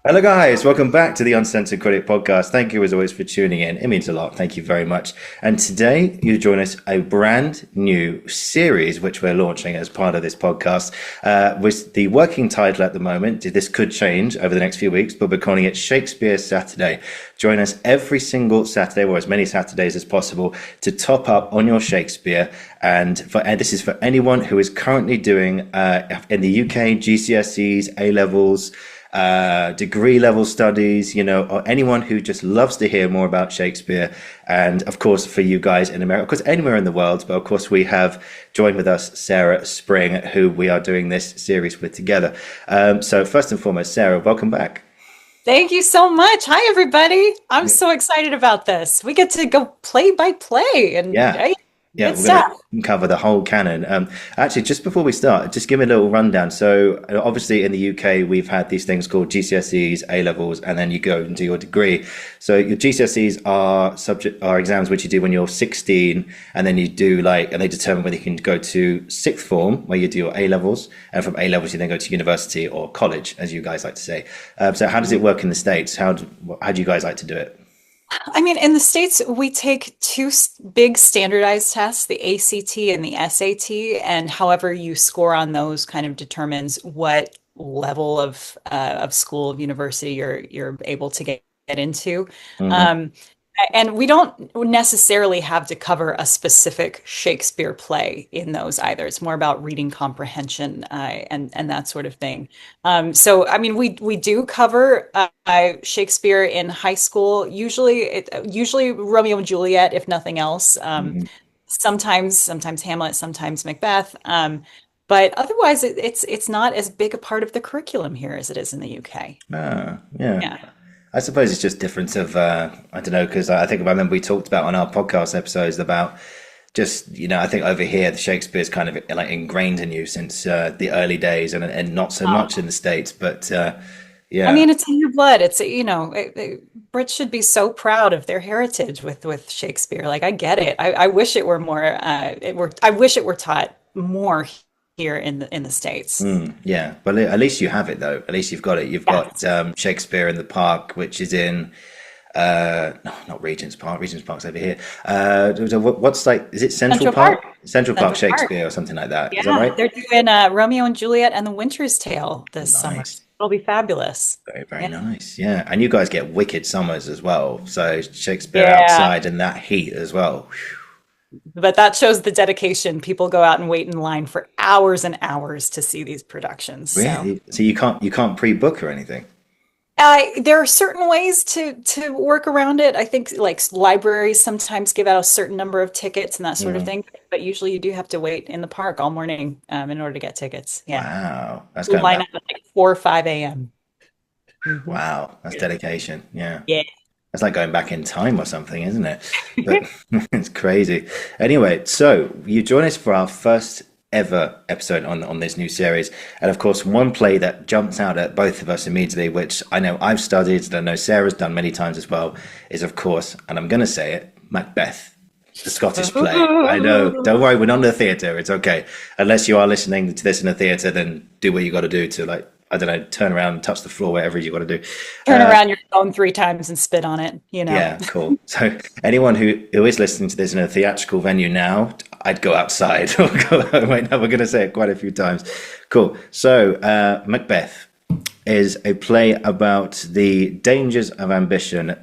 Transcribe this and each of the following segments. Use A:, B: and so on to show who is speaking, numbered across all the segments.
A: Hello, guys. Welcome back to the Uncensored Critic podcast. Thank you, as always, for tuning in. It means a lot. Thank you very much. And today, you join us a brand new series which we're launching as part of this podcast. With the working title at the moment, this could change over the next few weeks, but we're calling it Shakespeare Saturday. Join us every single Saturday, or as many Saturdays as possible, to top up on your Shakespeare. And this is for anyone who is currently doing in the UK GCSEs, A levels, degree level studies, or anyone who just loves to hear more about Shakespeare. And of course, for you guys in America, of course, anywhere in the world. But of course, we have joined with us Sarah Spring, who we are doing this series with together. So first and foremost, Sarah, welcome back.
B: Thank you so much. Hi, everybody. I'm so excited about this. We get to go play by play and
A: Yeah.
B: hey,
A: Yeah,
B: good
A: we're going
B: stuff.
A: to cover the whole canon. Actually, just before we start, just give me a little rundown. So, obviously, in the UK, we've had these things called GCSEs, A levels, and then you go and do your degree. So, your GCSEs are exams which you do when you're 16, and then you do and they determine whether you can go to sixth form, where you do your A levels, and from A levels you then go to university or college, as you guys like to say. So, how does it work in the States? How do you guys like to do it?
B: I mean, in the States, we take big standardized tests, the ACT and the SAT, and however you score on those kind of determines what level of school, of university you're able to get into.
A: Hmm.
B: Um, And we don't necessarily have to cover a specific Shakespeare play in those either. It's more about reading comprehension and that sort of thing. So, I mean, we do cover Shakespeare in high school. Usually Romeo and Juliet, if nothing else. Sometimes Hamlet, sometimes Macbeth. But otherwise, it's not as big a part of the curriculum here as it is in the UK.
A: Yeah.
B: Yeah.
A: I suppose it's just difference of I don't know, because I think I remember we talked about on our podcast episodes about just I think over here the Shakespeare's kind of like ingrained in you since the early days, and not so much in the States, but
B: I
A: yeah.
B: mean, it's in your blood. Brits should be so proud of their heritage with Shakespeare. Like, I get it. I wish it were more. I wish it were taught more here in the States.
A: Yeah, but at least you have it though. At least you've got it. You've got
B: Yes.
A: Shakespeare in the Park, which is in no, not Regent's Park. Regent's Park's over here. What's like? Is it Central
B: Central
A: Park?
B: Park.
A: Central Park
B: Central Park.
A: Shakespeare or something like that. Is that
B: Yeah,
A: right?
B: they're doing Romeo and Juliet and the Winter's Tale this summer.
A: Nice.
B: It'll be fabulous.
A: Very, very
B: Yeah.
A: nice. Yeah. And you guys get wicked summers as well. So Shakespeare
B: Yeah.
A: outside and that heat as well.
B: But that shows the dedication. People go out and wait in line for hours and hours to see these productions. So.
A: Really? So you can't pre-book or anything.
B: There are certain ways to work around it. I think like libraries sometimes give out a certain number of tickets and that sort of
A: Mm.
B: thing, but usually you do have to wait in the park all morning in order to get tickets. Yeah.
A: Wow. That's
B: You
A: going
B: line
A: back.
B: up at like 4 or 5 a.m. Hmm.
A: Wow. That's dedication. Yeah.
B: Yeah.
A: That's like going back in time or something, isn't it? But it's crazy. Anyway, so you join us for our first ever episode on this new series. And of course, one play that jumps out at both of us immediately, which I know I've studied and I know Sarah's done many times as well, is of course, and I'm going to say it, Macbeth, the Scottish play. I know. Don't worry, we're not in the theatre. It's okay. Unless you are listening to this in a theatre, then do what you got to do to I don't know, turn around and touch the floor, whatever you got to do.
B: Turn around your phone 3 times and spit on it.
A: Yeah, cool. So anyone who is listening to this in a theatrical venue now, I'd go outside or go home. Right now, we're going to say it quite a few times. Cool. So Macbeth is a play about the dangers of ambition,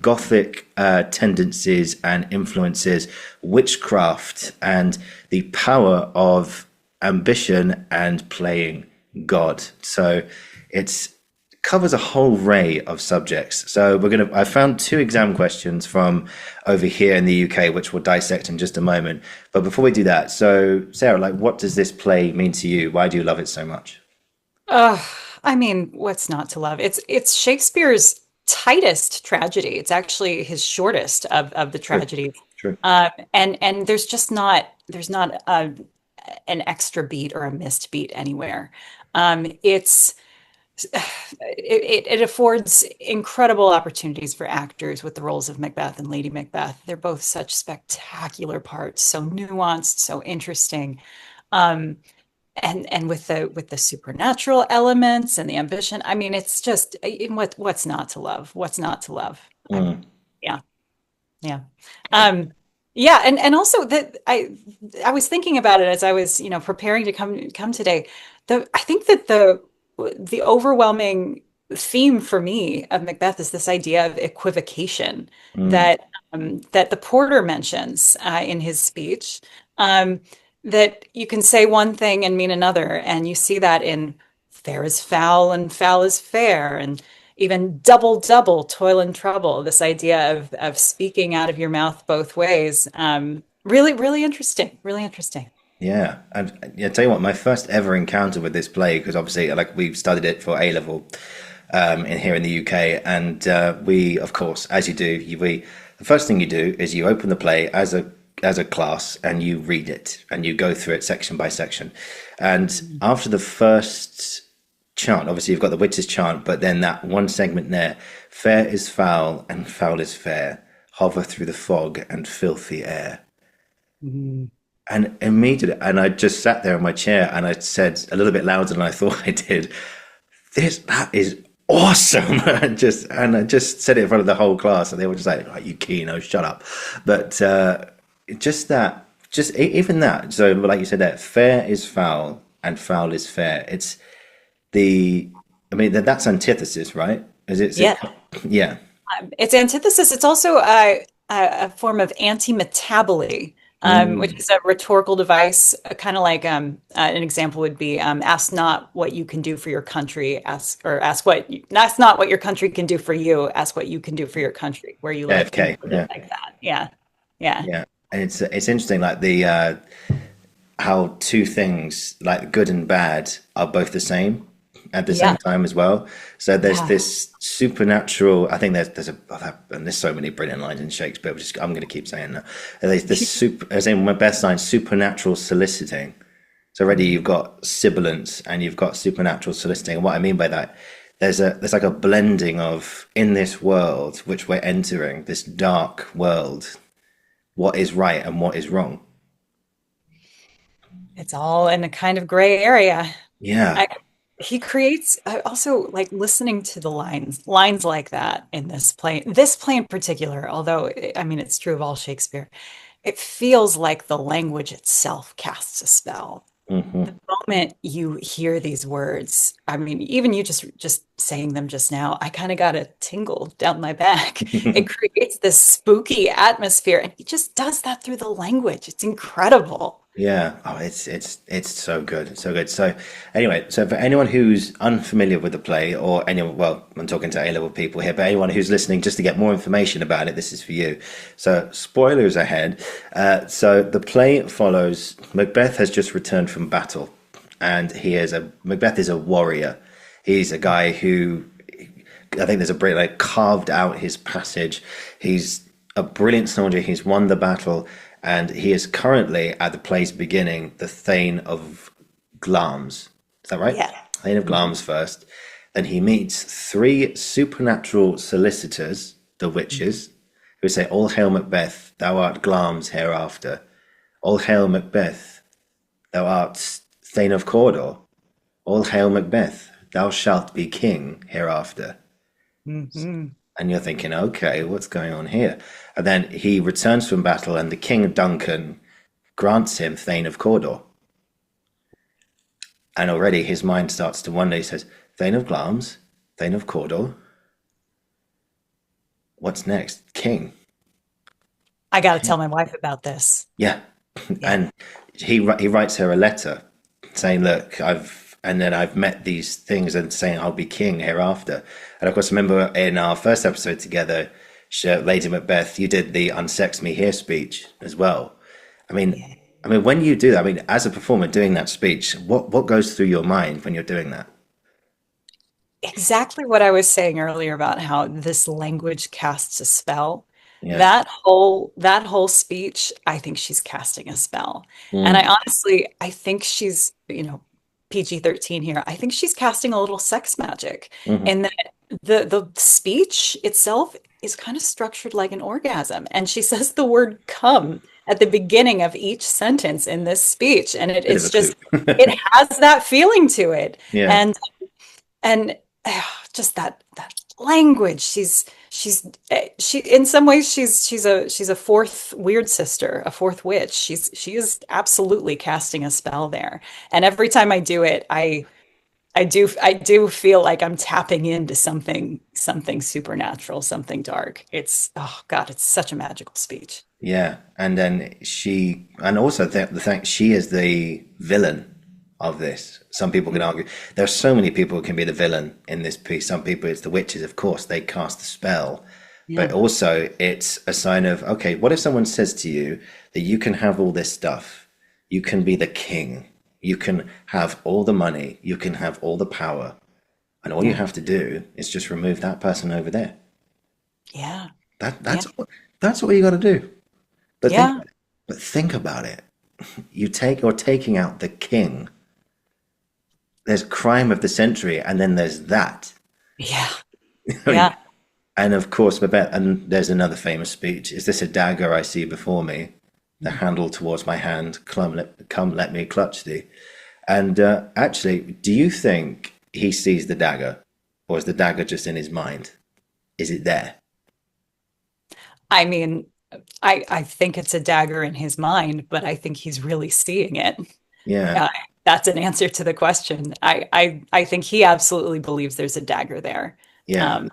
A: Gothic tendencies and influences, witchcraft, and the power of ambition and playing God. So it's covers a whole array of subjects. So I found two exam questions from over here in the UK, which we'll dissect in just a moment. But before we do that, so Sarah, like, what does this play mean to you? Why do you love it so much?
B: Uh, I mean, what's not to love? It's Shakespeare's tightest tragedy. It's actually his shortest of the
A: True,
B: tragedies.
A: true.
B: And there's not an extra beat or a missed beat anywhere. It's it affords incredible opportunities for actors with the roles of Macbeth and Lady Macbeth. They're both such spectacular parts, so nuanced, so interesting. Um, and with the supernatural elements and the ambition. I mean, it's just what's not to love? What's not to love?
A: Mm.
B: Yeah, yeah. Um, yeah, and also that I was thinking about it as I was, preparing to come today. I think that the overwhelming theme for me of Macbeth is this idea of equivocation
A: Mm.
B: that the porter mentions in his speech. Um, that you can say one thing and mean another, and you see that in fair is foul and foul is fair, and even double double toil and trouble. This idea of speaking out of your mouth both ways. Really, really interesting. Really interesting.
A: Yeah, and yeah, tell you what, my first ever encounter with this play, because obviously, like we've studied it for A level, in here in the UK, and we, of course, as you do, the first thing you do is you open the play as a class and you read it and you go through it section by section, and after the first chant, obviously you've got the witch's chant, but then that one segment there, fair is foul and foul is fair, hover through the fog and filthy air.
B: Mhm.
A: And immediately, and I just sat there in my chair and I said a little bit louder than I thought I did, that is awesome. And I just said it in front of the whole class and they were just like, "Are you Keno, shut up." But just that, even that. So like you said there, fair is foul and foul is fair. It's the, I mean, that's antithesis, right?
B: Yeah.
A: Yeah.
B: It's antithesis. It's also a form of anti-metaboly, which
A: Mm.
B: is a rhetorical device, kind of like an example would be ask not what you can do for your country, ask not what your country can do for you, ask what you can do for your country, where you live. Think
A: AFK.
B: of it
A: Yeah.
B: like that. Yeah. Yeah.
A: Yeah. And it's interesting, like the how two things like good and bad are both the same at the same
B: Yeah.
A: time as well. So there's
B: Yeah.
A: this supernatural. I think and there's so many brilliant lines in Shakespeare. I'm going to keep saying that. There's this as in my best line, supernatural soliciting. So already you've got sibilance and you've got supernatural soliciting. And what I mean by that, there's like a blending of in this world which we're entering, this dark world, what is right and what is wrong.
B: It's all in a kind of gray area.
A: Yeah.
B: I, he creates also like listening to the lines like that in this play in particular, although I mean it's true of all Shakespeare, it feels like the language itself casts a spell.
A: Hmm.
B: The moment you hear these words, I mean, even you just saying them just now, I kind of got a tingle down my back. It creates this spooky atmosphere, and he just does that through the language. It's incredible.
A: Yeah. Oh, it's so good. It's so good. So anyway, so for anyone who's unfamiliar with the play, or anyone, well, I'm talking to A-level people here, but anyone who's listening just to get more information about it, this is for you. So spoilers ahead. So the play follows Macbeth has just returned from battle, and Macbeth is a warrior. He's a guy who, I think there's a brilliant, like, carved out his passage. He's a brilliant soldier. He's won the battle, and he is currently at the play's beginning the Thane of Glamis. Is that right?
B: Yeah.
A: Thane of Glamis first. Then he meets three supernatural solicitors, the witches, who say, "All hail Macbeth, thou art Glamis hereafter. All hail Macbeth, thou art Thane of Cawdor. All hail Macbeth, thou shalt be king hereafter."
B: Hmm.
A: And you're thinking, okay, what's going on here? And then he returns from battle, and the King Duncan grants him Thane of Cawdor. And already his mind starts to wonder. He says, "Thane of Glamis, Thane of Cawdor. What's next? King."
B: I got to tell my wife about this.
A: Yeah.
B: Yeah.
A: And he writes her a letter saying, "Look, I've met these things and saying I'll be king hereafter." And of course, remember in our first episode together, Lady Macbeth, you did the "Unsex Me Here" speech as well. I mean,
B: Yeah.
A: when you do that, I mean, as a performer doing that speech, what goes through your mind when you're doing that?
B: Exactly what I was saying earlier about how this language casts a spell.
A: Yeah.
B: That whole speech, I think she's casting a spell. And
A: Mm.
B: I honestly, I think she's, PG-13 here. I think she's casting a little sex magic.
A: Hmm.
B: And that the speech itself is kind of structured like an orgasm. And she says the word come at the beginning of each sentence in this speech, and
A: Bit of
B: it's
A: a coup.
B: just it has that feeling to it,
A: Yeah.
B: and and just that language. She in some ways she's a fourth weird sister, a fourth witch. She is absolutely casting a spell there, and every time I do it, I do feel like I'm tapping into something supernatural, something dark. It's oh God, it's such a magical speech.
A: Yeah, and then and also the fact she is the villain of this. Some people can argue there are so many people who can be the villain in this piece. Some people, it's the witches, of course, they cast the spell, but
B: Yeah.
A: also it's a sign of, okay, what if someone says to you that you can have all this stuff, you can be the king, you can have all the money, you can have all the power, and all you
B: Yeah.
A: have to do is just remove that person over there.
B: Yeah.
A: That
B: Yeah.
A: that's what you got to do. But think
B: Yeah.
A: about it. But think about it. You're taking out the king. There's crime of the century, and then there's that.
B: Yeah. Yeah.
A: And of course, Macbeth, and there's another famous speech. Is this a dagger I see before me? The handle towards my hand. Come, let me clutch thee. And actually, do you think he sees the dagger, or is the dagger just in his mind? Is it there?
B: I mean, I think it's a dagger in his mind, but I think he's really seeing it.
A: Yeah,
B: Uh, that's an answer to the question. I think he absolutely believes there's a dagger there.
A: yeah.
B: Um,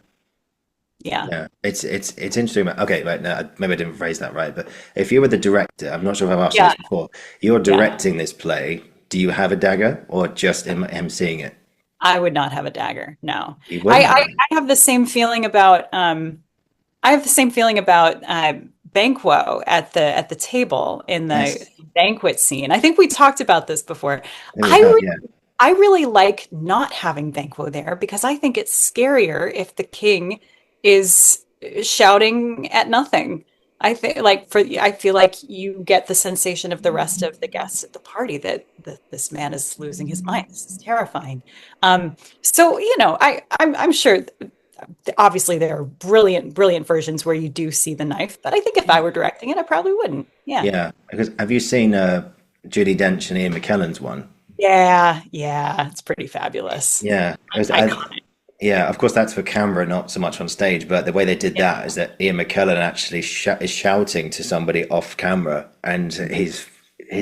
B: yeah.
A: Yeah, it's interesting. Okay, right now maybe I didn't phrase that right, but if you were the director, I'm not sure if I've asked you
B: Yeah.
A: this before. You're
B: Yeah.
A: directing this play. Do you have a dagger, or just him seeing it?
B: I would not have a dagger. No.
A: You wouldn't have it.
B: I have the same feeling about I have the same feeling about Banquo at the table in the
A: Yes,
B: banquet scene. I think we talked about this before.
A: I think we
B: I
A: have.
B: re
A: Yeah,
B: I really like not having Banquo there because I think it's scarier if the king is shouting at nothing. I feel like you get the sensation of the rest of the guests at the party that this man is losing his mind. This is terrifying. So I'm sure obviously there are brilliant versions where you do see the knife, but I think if I were directing it, I probably wouldn't. Yeah.
A: yeah. Because have you seen Judi Dench and Ian McKellen's one?
B: Yeah, yeah, it's pretty fabulous.
A: Yeah,
B: Iconic.
A: yeah. Of course, that's for camera, not so much on stage. But the way they did
B: Yeah.
A: that is that Ian McKellen actually is shouting to somebody off camera, and his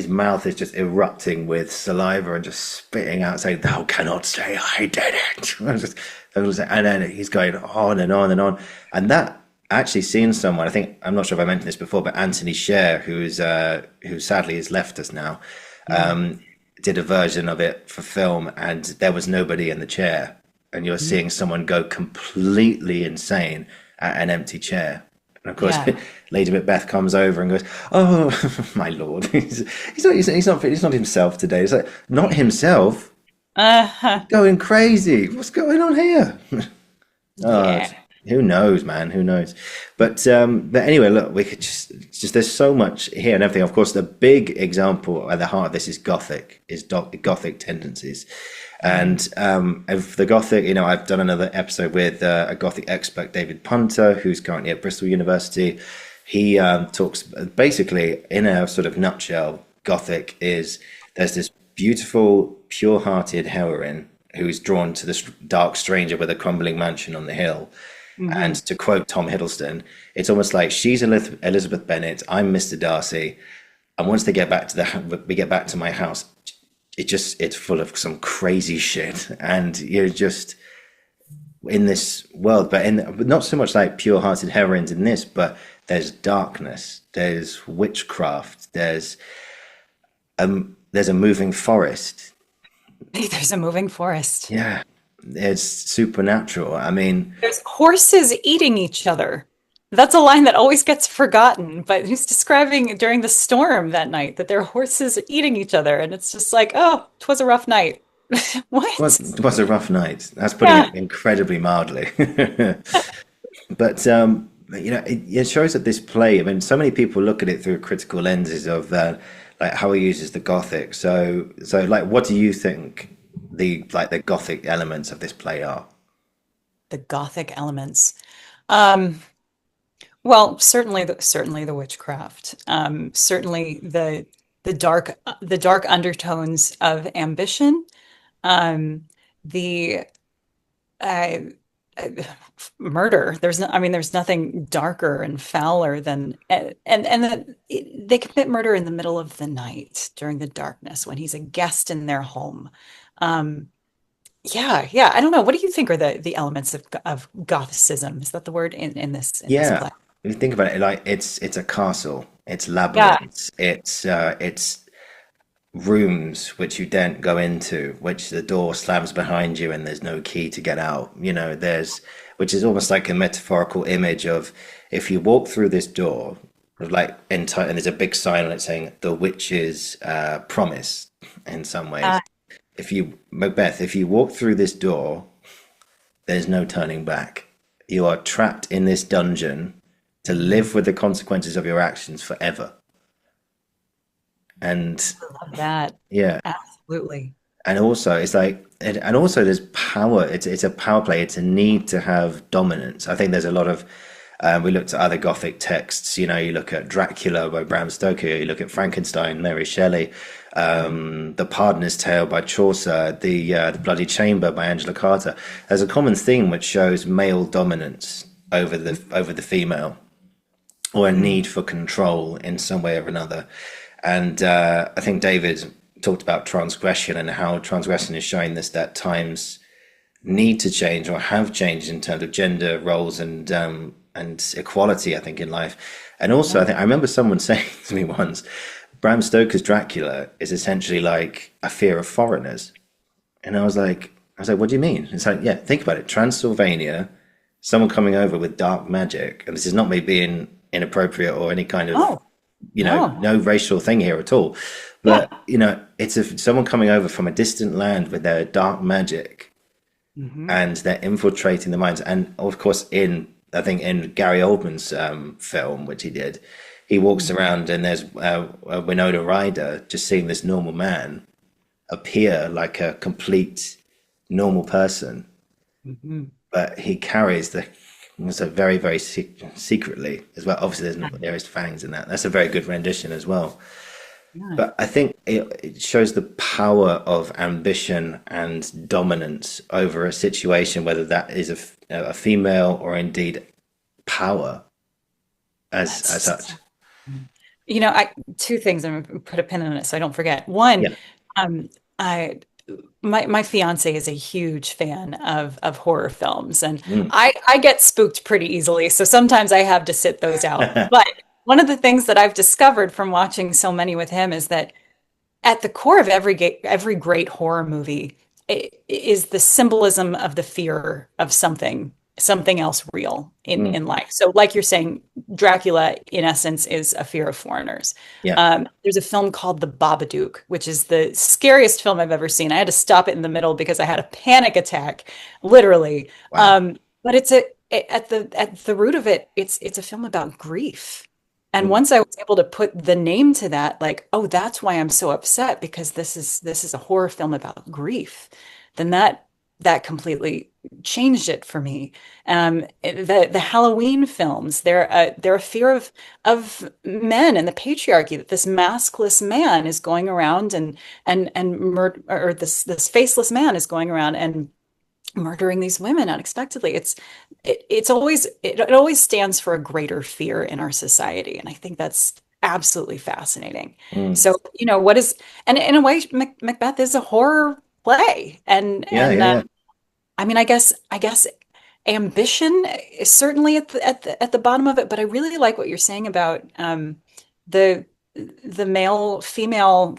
A: mouth is just erupting with saliva and just spitting out, saying, "Thou cannot say I did it." And then he's going on and on and on, and that actually seeing someone. I think I'm not sure if I mentioned this before, but Anthony Sher, who sadly has left us now.
B: Mm.
A: Did a version of it for film, and there was nobody in the chair, and you're seeing someone go completely insane at an empty chair. And of course,
B: Yeah.
A: Lady Macbeth comes over and goes, "Oh, my lord, he's not himself today." It's like, not himself,
B: Uh-huh.
A: going crazy. What's going on here? Oh,
B: Yeah.
A: who knows, man? Who knows? But anyway, look, we could just there's so much here and everything. Of course, the big example at the heart of this is Gothic tendencies, and of the Gothic, I've done another episode with a Gothic expert, David Punter, who's currently at Bristol University. He talks basically in a sort of nutshell. Gothic is there's this beautiful, pure-hearted heroine who's drawn to this dark stranger with a crumbling mansion on the hill. And
B: Hmm.
A: to quote Tom Hiddleston, it's almost like she's Elizabeth Bennet, I'm Mr. Darcy, and once we get back to my house, it's full of some crazy shit, and you're just in this world, but not so much like pure-hearted heroines in this, but there's darkness, there's witchcraft, there's a moving forest.
B: There's a moving forest.
A: Yeah, it's supernatural. I mean,
B: There's horses eating each other. That's a line that always gets forgotten, but he's describing during the storm that night that there are horses eating each other, and it's just like, oh, 'twas a rough night. What?
A: it was a rough night. That's putting
B: Yeah.
A: it incredibly mildly. But it shows that this play. I mean, so many people look at it through critical lenses of like how he uses the Gothic. So like, what do you think the Gothic elements of this play are?
B: The Gothic elements. Um, Well, certainly the witchcraft. Certainly the dark undertones of ambition. Um, the uh, uh, Murder. There's no, I mean, there's nothing darker and fouler than they commit murder in the middle of the night during the darkness when he's a guest in their home. Um, yeah, yeah. I don't know. What do you think are the elements of Gothicism? Is that the word in this
A: Yeah,
B: play?
A: if you think about it, like it's a castle, it's
B: Yeah.
A: labyrinths, it's rooms which you don't go into, which the door slams behind you and there's no key to get out. There's which is almost like a metaphorical image of if you walk through this door, like and there's a big sign on it saying the witch's promise in some ways.
B: Uh,
A: If you Macbeth, if you walk through this door, there's no turning back. You are trapped in this dungeon to live with the consequences of your actions forever. And
B: love that.
A: yeah,
B: Absolutely.
A: and also it's like and also there's power. It's a power play. It's a need to have dominance. I think there's a lot of we looked at other Gothic texts. You look at Dracula by Bram Stoker. You look at Frankenstein, Mary Shelley, The Pardoner's Tale by Chaucer, the Bloody Chamber by Angela Carter. There's a common theme which shows male dominance over the female, or a
B: Mhm.
A: need for control in some way or another. And I think David talked about transgression and how transgression is showing this that times need to change or have changed in terms of gender roles and equality. I think in life, and also I
B: Yeah.
A: think I remember someone saying to me once, Bram Stoker's Dracula is essentially like a fear of foreigners, and I was like, what do you mean? It's like, yeah, think about it. Transylvania, someone coming over with dark magic, and this is not me being inappropriate or any kind of,
B: Oh, no.
A: no racial thing here at all.
B: Yeah.
A: But, it's someone coming over from a distant land with their dark magic
B: Hmm.
A: and they're infiltrating the minds. And of course, I think in Gary Oldman's film, which he did, he walks around and there's Winona Ryder just seeing this normal man appear like a complete normal person,
B: Hmm.
A: but he carries the so very very secretly as well. Obviously, there is fangs in that. That's a very good rendition as well.
B: Yeah.
A: But I think it shows the power of ambition and dominance over a situation, whether that is a female or indeed power as
B: That's,
A: such.
B: two things. I'm gonna put a pin in it so I don't forget. One,
A: Yeah.
B: um, I my fiance is a huge fan of horror films, and
A: Mm.
B: I get spooked pretty easily, so sometimes I have to sit those out. But one of the things that I've discovered from watching so many with him is that at the core of every great horror movie is the symbolism of the fear of something else real
A: Mm.
B: in life. So, like you're saying, Dracula, in essence, is a fear of foreigners.
A: Yeah.
B: There's a film called The Babadook, which is the scariest film I've ever seen. I had to stop it in the middle because I had a panic attack, literally.
A: Wow.
B: But at the root of it, it's a film about grief. And
A: Mm.
B: once I was able to put the name to that, like, oh, that's why I'm so upset because this is a horror film about grief, then that completely changed it for me. The Halloween films, they're a fear of men and the patriarchy that this maskless man is going around and murder or this faceless man is going around and murdering these women unexpectedly. It always stands for a greater fear in our society, and I think that's absolutely fascinating.
A: Mm.
B: So, what is and in a way, Macbeth is a horror play,
A: Yeah.
B: and
A: Yeah. Yeah.
B: I mean, I guess ambition is certainly at the bottom of it, but I really like what you're saying about the the male female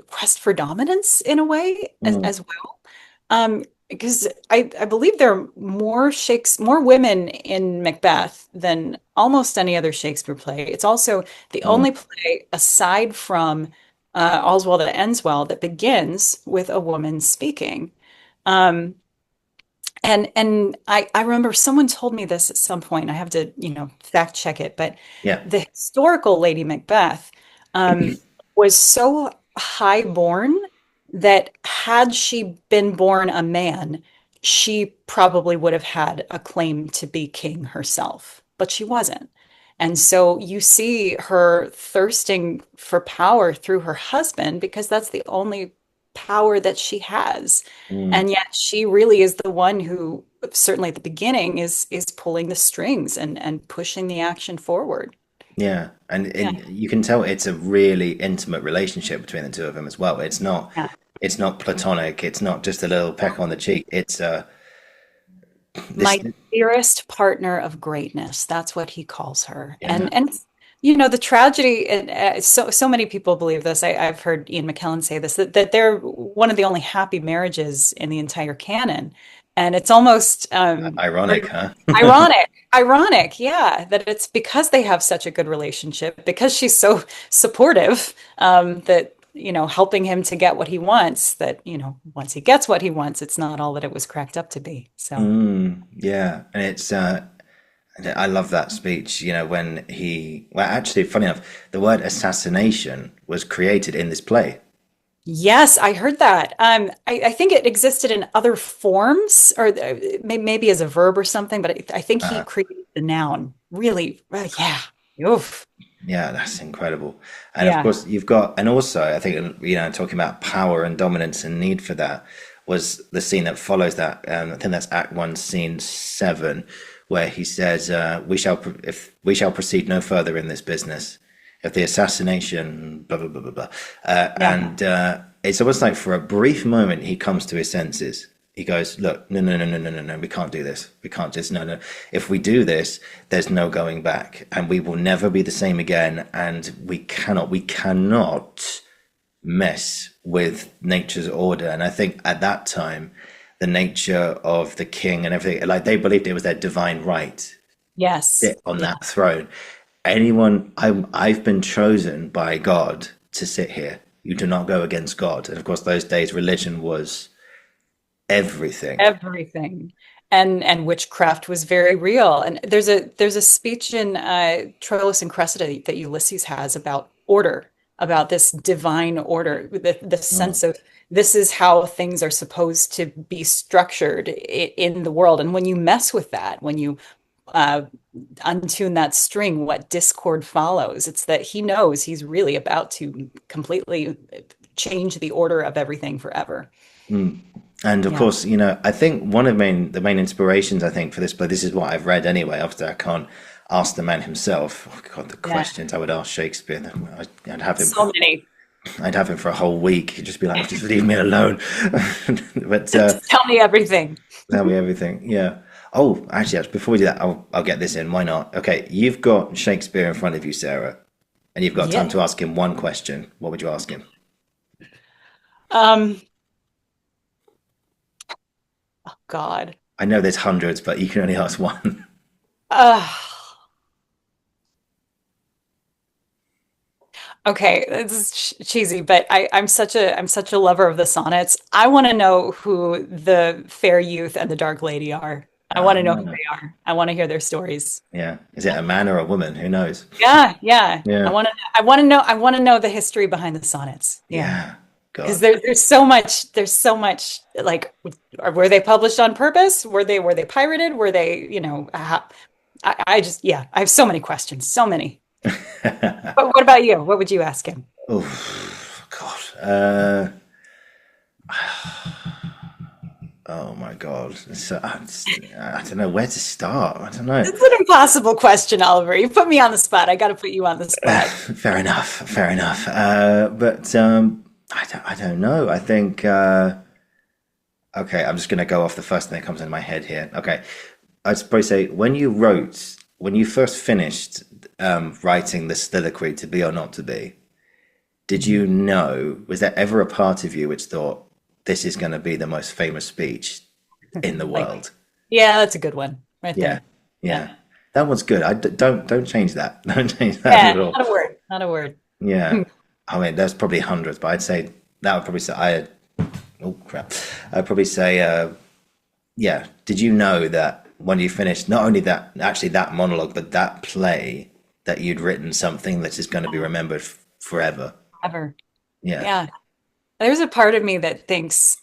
B: quest for dominance in a way
A: Mm.
B: as well. Because I believe there are more women in Macbeth than almost any other Shakespeare play. It's also the
A: Mm.
B: only play aside from All's Well That Ends Well that begins with a woman speaking. Um, and I remember someone told me this at some point. I have to, fact check it, but
A: Yeah.
B: the historical Lady Macbeth um, was so high born that had she been born a man, she probably would have had a claim to be king herself, but she wasn't. And so you see her thirsting for power through her husband because that's the only power that she has.
A: Mm,
B: And yet she really is the one who, certainly at the beginning, is pulling the strings and pushing the action forward.
A: yeah, and
B: Yeah.
A: you can tell it's a really intimate relationship between the two of them as well.
B: Yeah.
A: It's not platonic. It's not just a little peck on the cheek. It's this.
B: My dearest partner of greatness. That's what he calls her.
A: Yeah,
B: And you know the tragedy, and so many people believe this. I've heard Ian McKellen say this that they're one of the only happy marriages in the entire canon, and it's almost
A: ironic, huh?
B: ironic, yeah, that it's because they have such a good relationship, because she's so supportive, that helping him to get what he wants, that once he gets what he wants, it's not all that it was cracked up to be. So.
A: Mm, yeah, and it's I love that speech. When well, actually, funny enough, the word assassination was created in this play.
B: Yes, I heard that. I think it existed in other forms, or maybe as a verb or something, but I think he
A: Uh,
B: created the noun. Really, yeah. Oof.
A: yeah, that's incredible. And of
B: Yeah.
A: course, and also, I think, talking about power and dominance and need for that was the scene that follows that. I think that's Act One, Scene 7, where he says, if we shall proceed no further in this business, if the assassination, blah blah blah blah blah,"
B: Yeah.
A: and it's almost like for a brief moment he comes to his senses. He goes, "Look, no, no, no, no, no, no, no. We can't do this. We can't just no, no. If we do this, there's no going back, and we will never be the same again. And we cannot mess with nature's order." And I think at that time, the nature of the king and everything, like they believed it was their divine right to
B: Yes.
A: sit on
B: Yeah.
A: that throne. I've been chosen by God to sit here. You do not go against God. And of course, those days, religion was everything.
B: Everything. And witchcraft was very real. And there's a speech in Troilus and Cressida that Ulysses has about order, about this divine order, the
A: Mm,
B: sense of this is how things are supposed to be structured in the world. And when you mess with that, when you uh, untune that string, what discord follows? It's that he knows he's really about to completely change the order of everything forever.
A: mm. And of
B: Yeah.
A: course, I think one of the main inspirations I think for this, but this is what I've read anyway. After I can't ask the man himself. Oh God, the
B: Yeah.
A: questions I would ask Shakespeare. I'd have him.
B: So many.
A: I'd have him for a whole week. He'd just be like, "Just leave me alone." But
B: Just tell me everything.
A: tell me everything. Yeah. Oh, actually, before we do that, I'll get this in. Why not? Okay, you've got Shakespeare in front of you, Sarah, and you've got
B: Yeah.
A: time to ask him one question. What would you ask him?
B: Um, oh God.
A: I know there's hundreds, but you can only ask one.
B: Uh, okay, this is cheesy, but I'm such a lover of the sonnets. I want to know who the fair youth and the dark lady are. I want to know who
A: Uh,
B: they are. I want to hear their stories.
A: yeah. Is it a man or a woman? Who knows?
B: Yeah, yeah. I
A: Yeah.
B: want to I want to know I want to know the history behind the sonnets. Yeah.
A: Yeah.
B: Because
A: God.
B: there's so much like were they published on purpose? Were they pirated? Were they, I just yeah, I have so many questions, so many. But what about you? What would you ask him?
A: Oh, God. Oh my God. So, I don't know where to start. I don't know.
B: It's an impossible question, Oliver. You put me on the spot. I got to put you on the spot.
A: Fair enough. Fair enough. But I don't know. I think okay. I'm just going to go off the first thing that comes into my head here. Okay, I'd probably say when you first finished writing the soliloquy to be or not to be, did you know? Was there ever a part of you which thought this is going to be the most famous speech in the
B: Like,
A: world?
B: yeah, that's a good one right
A: Yeah,
B: there. Yeah.
A: yeah. That one's good. Don't change that. Don't change that
B: Yeah,
A: at all.
B: not a word. Not a word.
A: Yeah. I mean, there's probably hundreds, but I'd say that would probably say oh crap. I'd probably say yeah. Did you know that when you finished not only that actually that monologue, but that play that you'd written something that is going to be remembered forever?
B: Ever.
A: Yeah.
B: Yeah. There's a part of me that thinks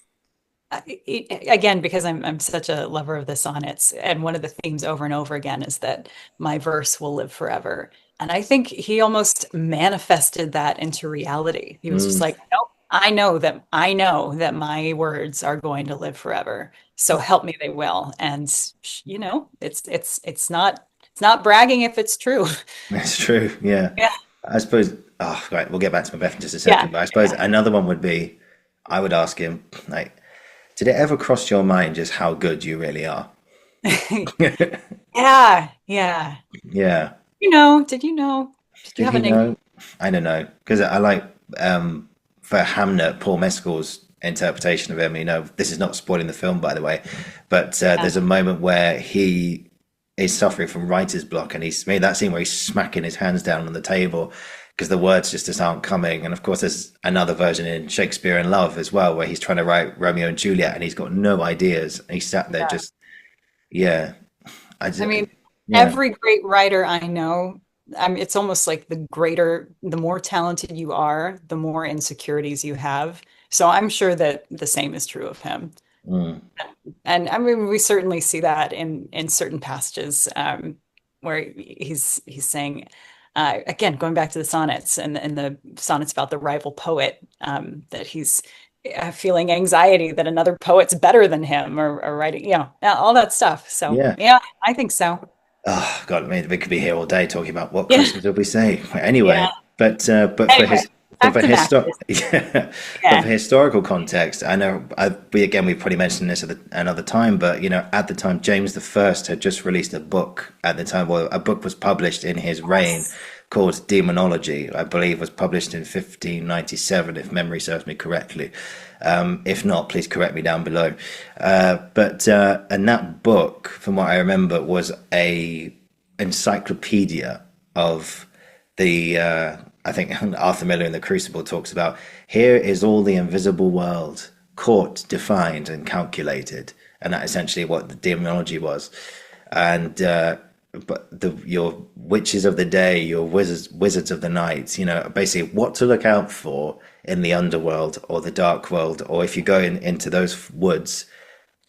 B: again, because I'm such a lover of the sonnets, and one of the themes over and over again is that my verse will live forever. And I think he almost manifested that into reality. He was just
A: Mm,
B: like, nope, I know that my words are going to live forever. So help me they will. And it's not bragging if it's true.
A: that's true. Yeah.
B: Yeah.
A: I suppose, oh, right, we'll get back to Macbeth in just a
B: Yeah.
A: second, but I suppose another one would be, I would ask him, like, did it ever cross your mind just how good you really are?
B: Yeah. Yeah.
A: Yeah.
B: Did you know? Did you
A: Did
B: have
A: he
B: an inkling?
A: know? I don't know. Because I like, for Hamnet, Paul Mescal's interpretation of him, this is not spoiling the film, by the way, but
B: Yeah.
A: there's a moment where he is suffering from writer's block, and he's made that scene where he's smacking his hands down on the table because the words just aren't coming. And of course, there's another version in Shakespeare in Love as well, where he's trying to write Romeo and Juliet, and he's got no ideas. And he's sat there just, yeah, I
B: I
A: just,
B: mean,
A: yeah,
B: every great writer I know, it's almost like the more talented you are, the more insecurities you have. So I'm sure that the same is true of him.
A: mm,
B: And I mean, we certainly see that in certain passages where he's saying, again, going back to the sonnets and the sonnets about the rival poet, that he's feeling anxiety that another poet's better than him or writing, all that stuff. So
A: yeah.
B: yeah, I think so.
A: Oh God, I mean, we could be here all day talking about what
B: Yeah,
A: Christmas will we say. Anyway,
B: yeah.
A: but for
B: Anyway,
A: his
B: back
A: for
B: to Macbeth.
A: yeah, but
B: Yeah.
A: for historical context, I know we've probably mentioned this at another time, but at the time James the First had just released a book at the time. Well, a book was published in his reign
B: Yes.
A: called Demonology. I believe was published in 1597, if memory serves me correctly. If not, please correct me down below. But and that book, from what I remember, was a encyclopedia of the. I think Arthur Miller in The Crucible talks about here is all the invisible world caught, defined, and calculated, and that essentially what the demonology was. And but your witches of the day, your wizards of the night, basically what to look out for in the underworld or the dark world, or if you go into those woods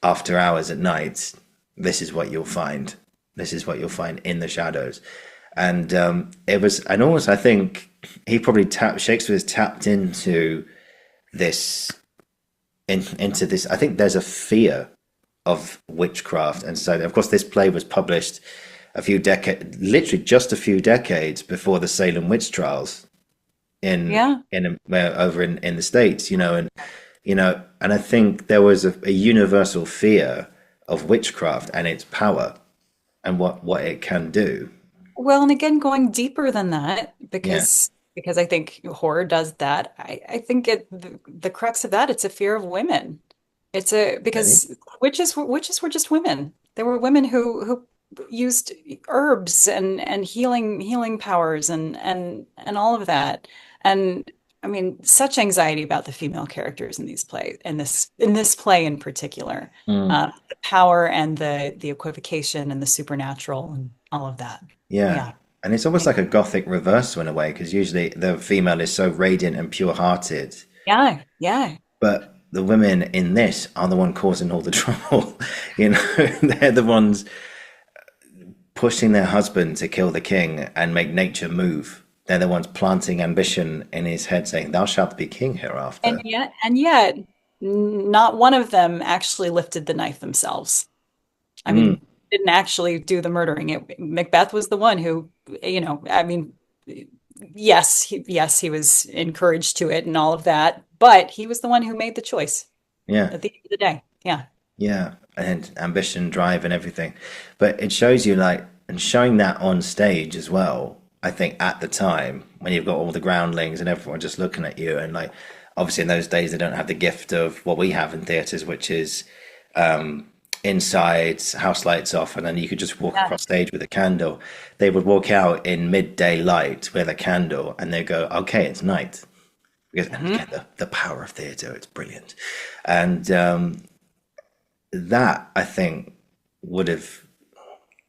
A: after hours at night, this is what you'll find. This is what you'll find in the shadows. And it was, and almost I think he probably Shakespeare's tapped into this, into this. I think there's a fear of witchcraft, and so of course this play was published literally just a few decades before the Salem witch trials
B: Yeah.
A: over in the States, and I think there was a universal fear of witchcraft and its power and what it can do.
B: Well, and again, going deeper than that,
A: Yeah,
B: because I think horror does that. I think the crux of that, it's a fear of women. It's a
A: really.
B: because witches were just women. There were women who used herbs and healing powers and all of that. And I mean, such anxiety about the female characters in these play in this play in particular.
A: Mm,
B: The power and the equivocation and the supernatural and all of that.
A: yeah,
B: Yeah.
A: and it's almost like a gothic reversal in a way because usually the female is so radiant and pure-hearted,
B: Yeah. Yeah.
A: but the women in this are the one causing all the trouble. They're the ones pushing their husband to kill the king and make nature move. They're the ones planting ambition in his head, saying, "Thou shalt be king
B: And
A: hereafter."
B: yet, not one of them actually lifted the knife themselves. I
A: Mm,
B: mean, didn't actually do the murdering. Macbeth was the one who, I mean, yes, he was encouraged to it and all of that, but he was the one who made the choice
A: yeah,
B: at the end of the day. Yeah.
A: yeah, and ambition, drive, and everything. But it shows you and showing that on stage as well. I think at the time when you've got all the groundlings and everyone just looking at you, and obviously in those days they don't have the gift of what we have in theatres, which is inside, house lights off, and then you could just walk
B: Yeah.
A: across stage with a candle. They would walk out in midday light with a candle, and they go, "Okay, it's night." Because and
B: Mhm.
A: again, the power of theatre, it's brilliant, and that I think would have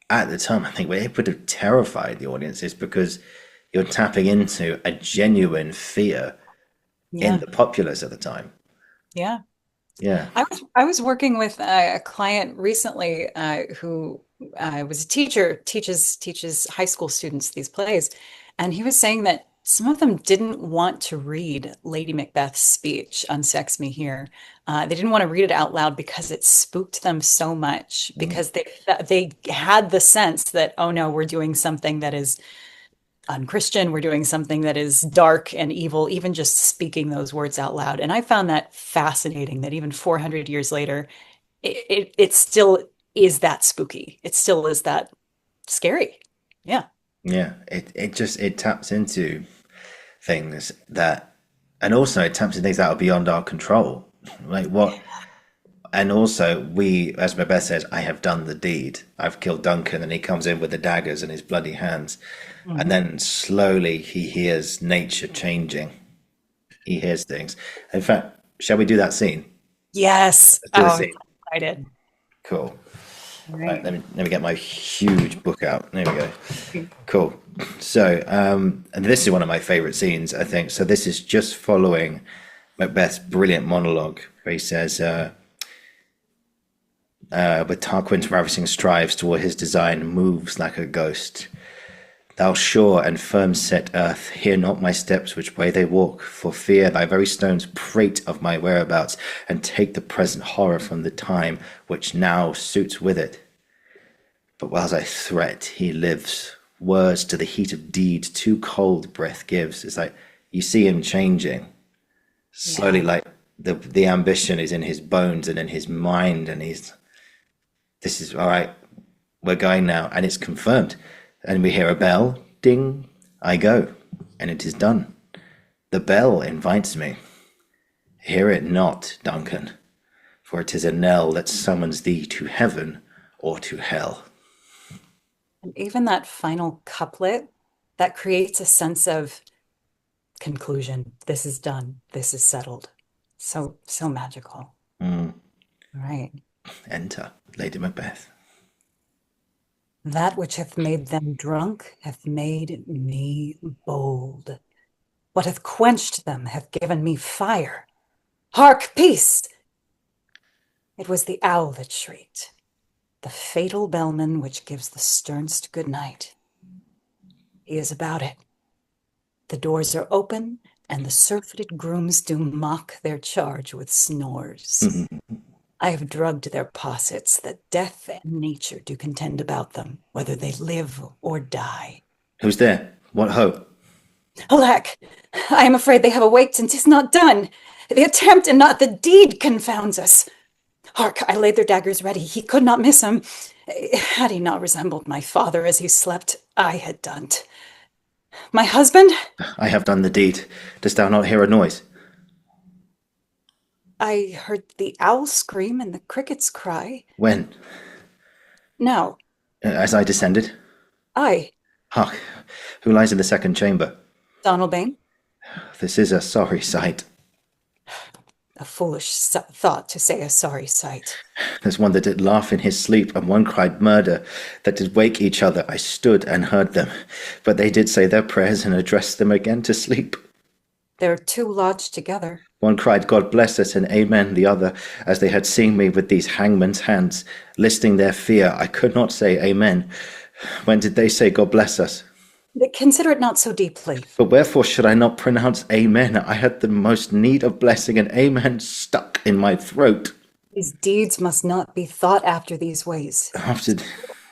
A: at the time, I think it would have terrified the audiences because you're tapping into a genuine fear in
B: Yeah.
A: the populace at the time.
B: Yeah.
A: Yeah.
B: I was working with a client recently who was a teacher, teaches high school students these plays, and he was saying that some of them didn't want to read Lady Macbeth's speech, "Unsex Me Here." They didn't want to read it out loud because it spooked them so much
A: Mm.
B: because they had the sense that, oh no, we're doing something that is unchristian. We're doing something that is dark and evil, even just speaking those words out loud. And I found that fascinating that even 400 years later, it still is that spooky. It still is that scary. Yeah.
A: Yeah. It taps into things that, and also it taps into things that are beyond our control. Like what? And also, as Macbeth says, I have done the deed. I've killed Duncan, and he comes in with the daggers in his bloody hands. And
B: Mhm.
A: then slowly he hears nature changing. He hears things. In fact, shall we do that scene?
B: Yes.
A: Let's do the
B: Oh, I'm
A: scene.
B: so excited.
A: Cool.
B: All
A: All right,
B: right.
A: let me get my huge book out. There we go. Cool. So, and this is one of my favorite scenes, I think. So this is just following Macbeth's brilliant monologue where he says, with Tarquin's ravishing strives toward his design, moves like a ghost. Thou sure and firm set earth, hear not my steps which way they walk, for fear thy very stones prate of my whereabouts, and take the present horror from the time which now suits with it. But whiles I threat, he lives. Words to the heat of deed too cold breath gives. It's like you see him changing slowly,
B: Yeah.
A: like the ambition is in his bones and in his mind, and he's this is all right. We're going now, and it's confirmed. And we hear a bell, ding. I go, and it is done. The bell invites me. Hear it not, Duncan, for it is a knell that summons thee to heaven or to hell.
B: And even that final couplet that creates a sense of conclusion. This is done. This is settled. So, so magical.
A: Mm.
B: All right.
A: Enter Lady Macbeth.
B: That which hath made them drunk hath made me bold. What hath quenched them hath given me fire. Hark, peace! It was the owl that shrieked, the fatal bellman which gives the sternst good night. He is about it. The doors are open, and the surfeited grooms do mock their charge with snores. I have drugged their possets, that death and nature do contend about them, whether they live or die.
A: Who's there? What ho?
B: Alack, I am afraid they have awaked, and 'tis not done. The attempt and not the deed confounds us. Hark, I laid their daggers ready. He could not miss 'em. Had he not resembled my father as he slept, I had done't. My husband?
A: I have done the deed. Dost thou not hear a noise?
B: I heard the owl scream and the crickets cry.
A: When?
B: Now,
A: As I descended?
B: I,
A: Hark! Who lies in the second chamber?
B: Donald Bain,
A: This is a sorry sight.
B: a foolish thought to say a sorry sight.
A: There's one that did laugh in his sleep, and one cried murder, that did wake each other. I stood and heard them, but they did say their prayers and addressed them again to sleep.
B: There are two lodged together.
A: One cried, God bless us, and amen. The other, as they had seen me with these hangman's hands, listing their fear, I could not say amen. When did they say, God bless us?
B: Consider it not so deeply.
A: But wherefore should I not pronounce amen? I had the most need of blessing, and amen stuck in my throat.
B: These deeds must not be thought after these ways.
A: After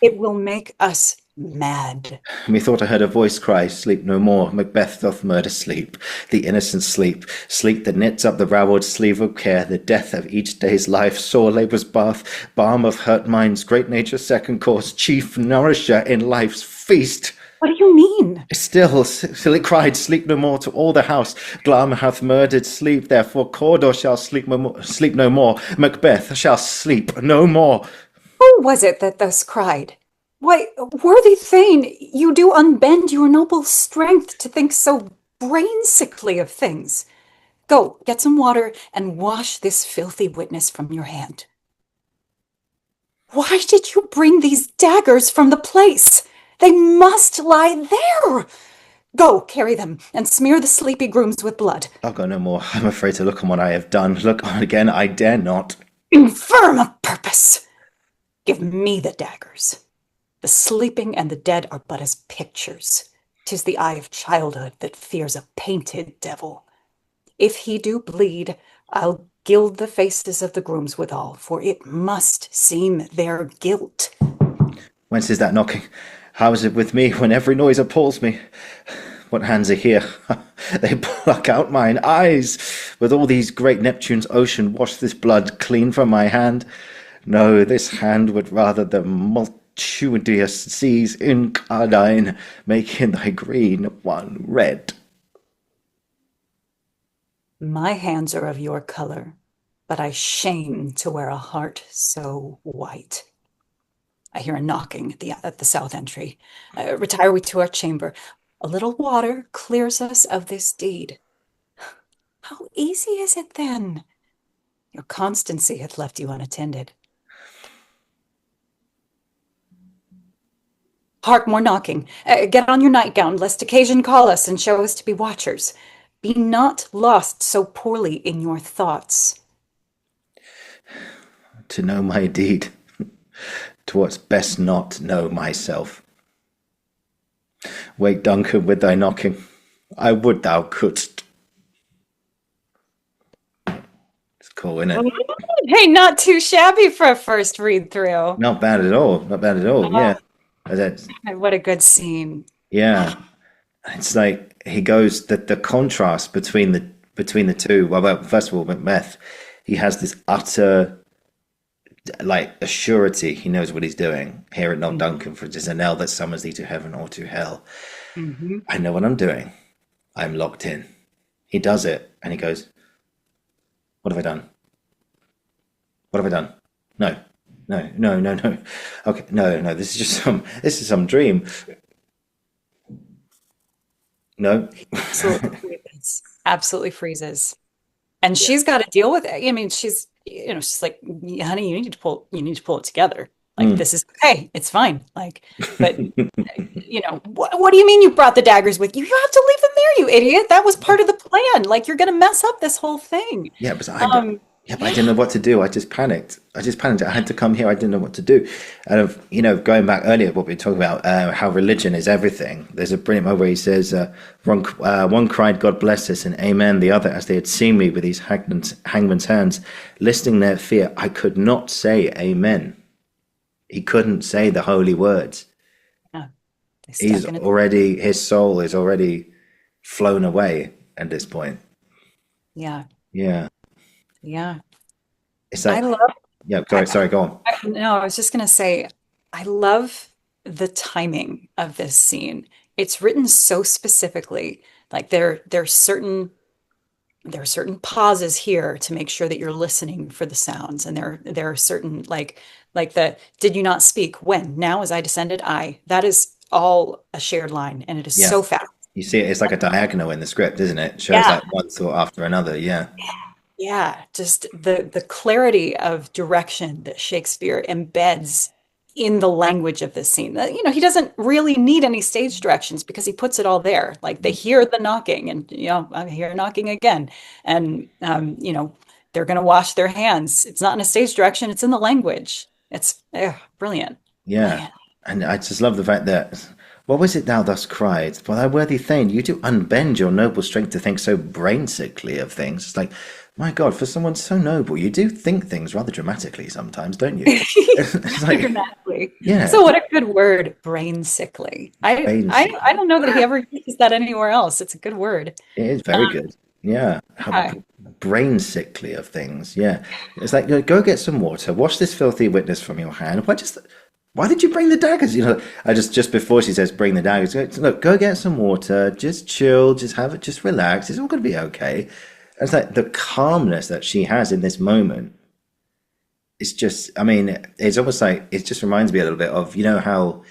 B: It will make us mad.
A: methought I heard a voice cry, sleep no more. Macbeth doth murder sleep, the innocent sleep. Sleep that knits up the raveled sleeve of care, the death of each day's life, sore labour's bath, balm of hurt minds, great nature's second course, chief nourisher in life's feast.
B: What do you mean?
A: Still it cried, sleep no more to all the house. Glam hath murdered sleep, therefore Cawdor shall sleep no more. Macbeth shall sleep no more.
B: Who was it that thus cried? Why, worthy Thane, you do unbend your noble strength to think so brain-sickly of things. Go, get some water and wash this filthy witness from your hand. Why did you bring these daggers from the place? They must lie there. Go, carry them, and smear the sleepy grooms with blood.
A: I'll go no more. I'm afraid to look on what I have done. Look on again, I dare not.
B: Infirm of purpose! Give me the daggers. The sleeping and the dead are but as pictures. 'Tis the eye of childhood that fears a painted devil. If he do bleed, I'll gild the faces of the grooms withal, for it must seem their guilt.
A: Whence is that knocking? How is it with me when every noise appalls me? What hands are here? They pluck out mine eyes. With all these great Neptune's ocean wash this blood clean from my hand. No, this hand would rather the multitudinous seas incarnadine make in thy green one red.
B: My hands are of your color, but I shame to wear a heart so white. I hear a knocking at the south entry. Retire we to our chamber. A little water clears us of this deed. How easy is it then? Your constancy hath left you unattended. Hark, more knocking. Get on your nightgown, lest occasion call us and show us to be watchers. Be not lost so poorly in your thoughts.
A: To know my deed, to what's best not know myself. Wake, Duncan, with thy knocking. I would thou couldst. It's cool, isn't it?
B: Hey, not too shabby for a first read through.
A: Not bad at all. Not bad at all. Yeah.
B: What a good scene.
A: Yeah. It's like he goes the contrast between the two. Well, first of all, Macbeth, he has this utter like a surety. He knows what he's doing. Hear it not, Duncan, for it is a knell that summons thee to heaven or to hell.
B: Mm-hmm.
A: I know what I'm doing. I'm locked in. He does it, and he goes, "What have I done? What have I done? No, no, no, no, no. Okay, no, no. This is some dream. No."
B: Absolutely freezes. Absolutely freezes. And she's got to deal with it. I mean, she's like, honey, you need to pull it together. Like, this is okay. It's fine. Like, but what do you mean you brought the daggers with you? You have to leave them there, you idiot. That was part of the plan. Like, you're going to mess up this whole thing.
A: Yeah, but I didn't know what to do. I just panicked. I had to come here. I didn't know what to do. And going back earlier, what we were talking about, how religion is everything. There's a brilliant moment where he says, one cried, "God bless us," and amen. The other, as they had seen me with these hangman's hands, listening their fear, I could not say amen. He couldn't say the holy words.
B: Yeah,
A: his soul is already flown away at this point.
B: Yeah.
A: Yeah.
B: Yeah.
A: It's like, sorry, go on.
B: I was just going to say, I love the timing of this scene. It's written so specifically. Like there are certain pauses here to make sure that you're listening for the sounds. And there are certain like the "did you not speak? When? Now as I descended, I." That is all a shared line, and it is so fast.
A: You see it's like a diagonal in the script, isn't it? It shows like one thought after another. Yeah.
B: Yeah, just the clarity of direction that Shakespeare embeds in the language of this scene. He doesn't really need any stage directions because he puts it all there. Like they hear the knocking, and I hear knocking again, and they're going to wash their hands. It's not in a stage direction; it's in the language. It's brilliant.
A: Yeah,
B: Brilliant.
A: And I just love the fact that, "What was it thou thus cried? For thy worthy thane, you do unbend your noble strength to think so brain sickly of things." It's like, my God, for someone so noble, you do think things rather dramatically sometimes, don't you? It's like,
B: Dramatically.
A: yeah.
B: So what a good word, brain sickly. I don't know that he ever uses that anywhere else. It's a good word.
A: It is very good. Yeah. Brain sickly of things. Yeah. It's like, go get some water, wash this filthy witness from your hand. Why did you bring the daggers? I just before she says bring the daggers, look, go get some water, just chill, just relax. It's all going to be okay. It's like the calmness that she has in this moment. It's just, I mean, it's almost like, it just reminds me a little bit of, how,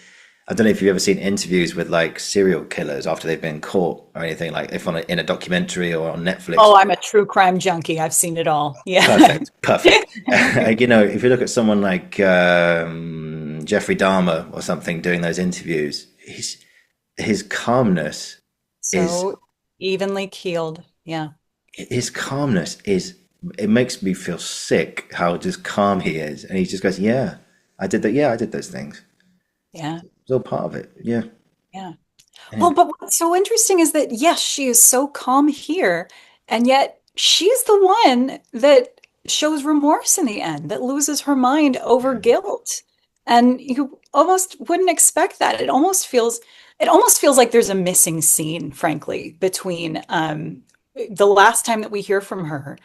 A: I don't know if you've ever seen interviews with like serial killers after they've been caught or anything, like if in a documentary or on Netflix.
B: Oh, I'm a true crime junkie. I've seen it all. Yeah.
A: Perfect. Like, if you look at someone like Jeffrey Dahmer or something doing those interviews, his calmness is
B: So evenly keeled. Yeah.
A: his calmness is it makes me feel sick how just calm he is, and he just goes, "Yeah, I did that. Yeah, I did those things.
B: Yeah.
A: It's all part of it. Yeah,
B: Yeah.
A: yeah,
B: Well, but what's so interesting is that, yes, she is so calm here, and yet she's the one that shows remorse in the end, that loses her mind over
A: yeah.
B: guilt. And you almost wouldn't expect that. It almost feels like there's a missing scene, frankly, between the last time that we hear from her,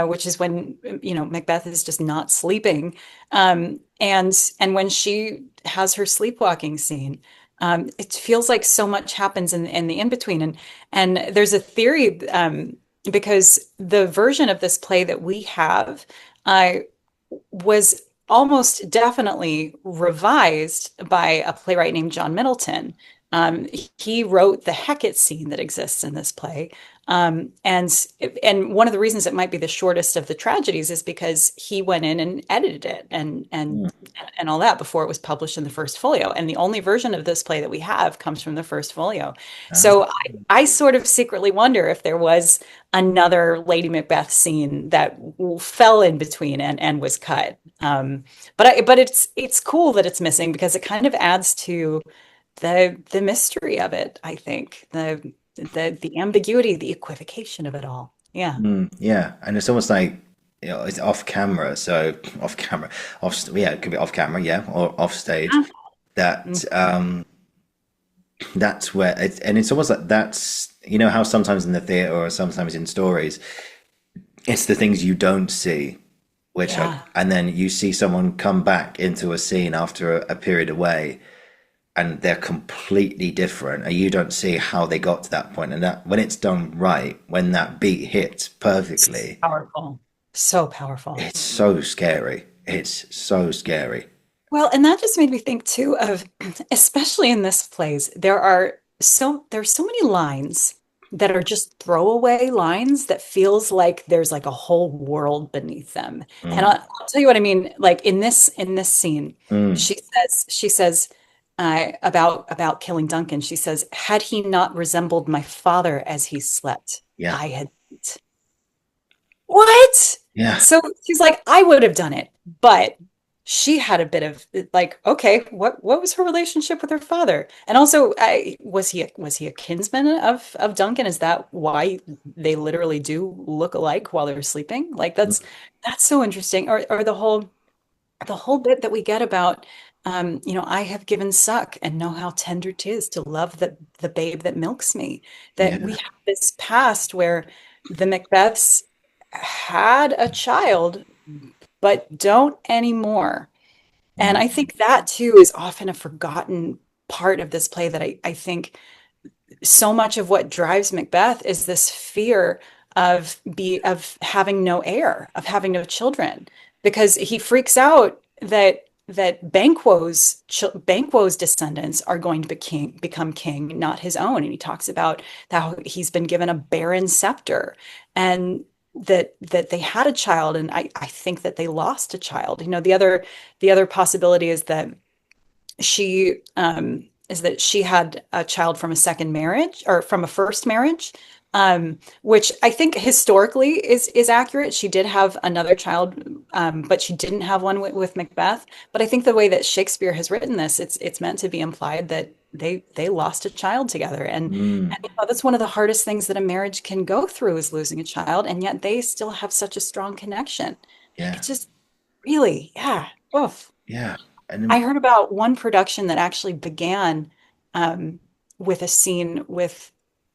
B: which is when, Macbeth is just not sleeping, and when she has her sleepwalking scene. It feels like so much happens in the in between, and there's a theory, because the version of this play that we have uh, was almost definitely revised by a playwright named John Middleton. He wrote the Hecate scene that exists in this play. And one of the reasons it might be the shortest of the tragedies is because he went in and edited it
A: Mm.
B: and all that before it was published in the first folio. And the only version of this play that we have comes from the first folio.
A: Ah,
B: So I sort of secretly wonder if there was another Lady Macbeth scene that fell in between and was cut. But it's cool that it's missing because it kind of adds to the mystery of it, I think. The ambiguity, the equivocation of it all. Yeah.
A: yeah, and it's almost like it's off camera. So off camera, yeah, it could be off camera, yeah, or off stage. That that's where it's and it's almost like that's how sometimes in the theater or sometimes in stories it's the things you don't see which are
B: Yeah.
A: and then you see someone come back into a scene after a period away and they're completely different and you don't see how they got to that point, and that when it's done right, when that beat hits perfectly,
B: Powerful. So powerful.
A: it's so scary. It's so scary.
B: Well, and that just made me think too of, especially in this plays, there's so many lines that are just throwaway lines that feels like there's like a whole world beneath them. And
A: Mm,
B: I'll tell you what I mean. Like in this scene,
A: mm,
B: she says about killing Duncan. She says, "Had he not resembled my father as he slept,
A: yeah,
B: I had." What?
A: yeah,
B: So she's like, I would have done it, but she had a bit of like, okay, what was her relationship with her father? And also, was he a kinsman of Duncan? Is that why they literally do look alike while they're sleeping? Like that's so interesting. Or the whole bit that we get about, I have given suck and know how tender 'tis to love the babe that milks me. That we
A: yeah,
B: have this past where the Macbeths had a child, but don't anymore. And I
A: mm,
B: think that too is often a forgotten part of this play that I think so much of what drives Macbeth is this fear of having no heir, of having no children, because he freaks out that Banquo's descendants are going to become king, not his own. And he talks about how he's been given a barren scepter, and that they had a child, and I think that they lost a child. The other possibility is that she had a child from a second marriage or from a first marriage, which I think historically is accurate. She did have another child, but she didn't have one with Macbeth. But I think the way that Shakespeare has written this, it's meant to be implied that they lost a child together, and
A: mm,
B: that's one of the hardest things that a marriage can go through is losing a child, and yet they still have such a strong connection.
A: yeah,
B: It's just really, yeah. Oof.
A: yeah,
B: I
A: and
B: heard about one production that actually began um, with a scene with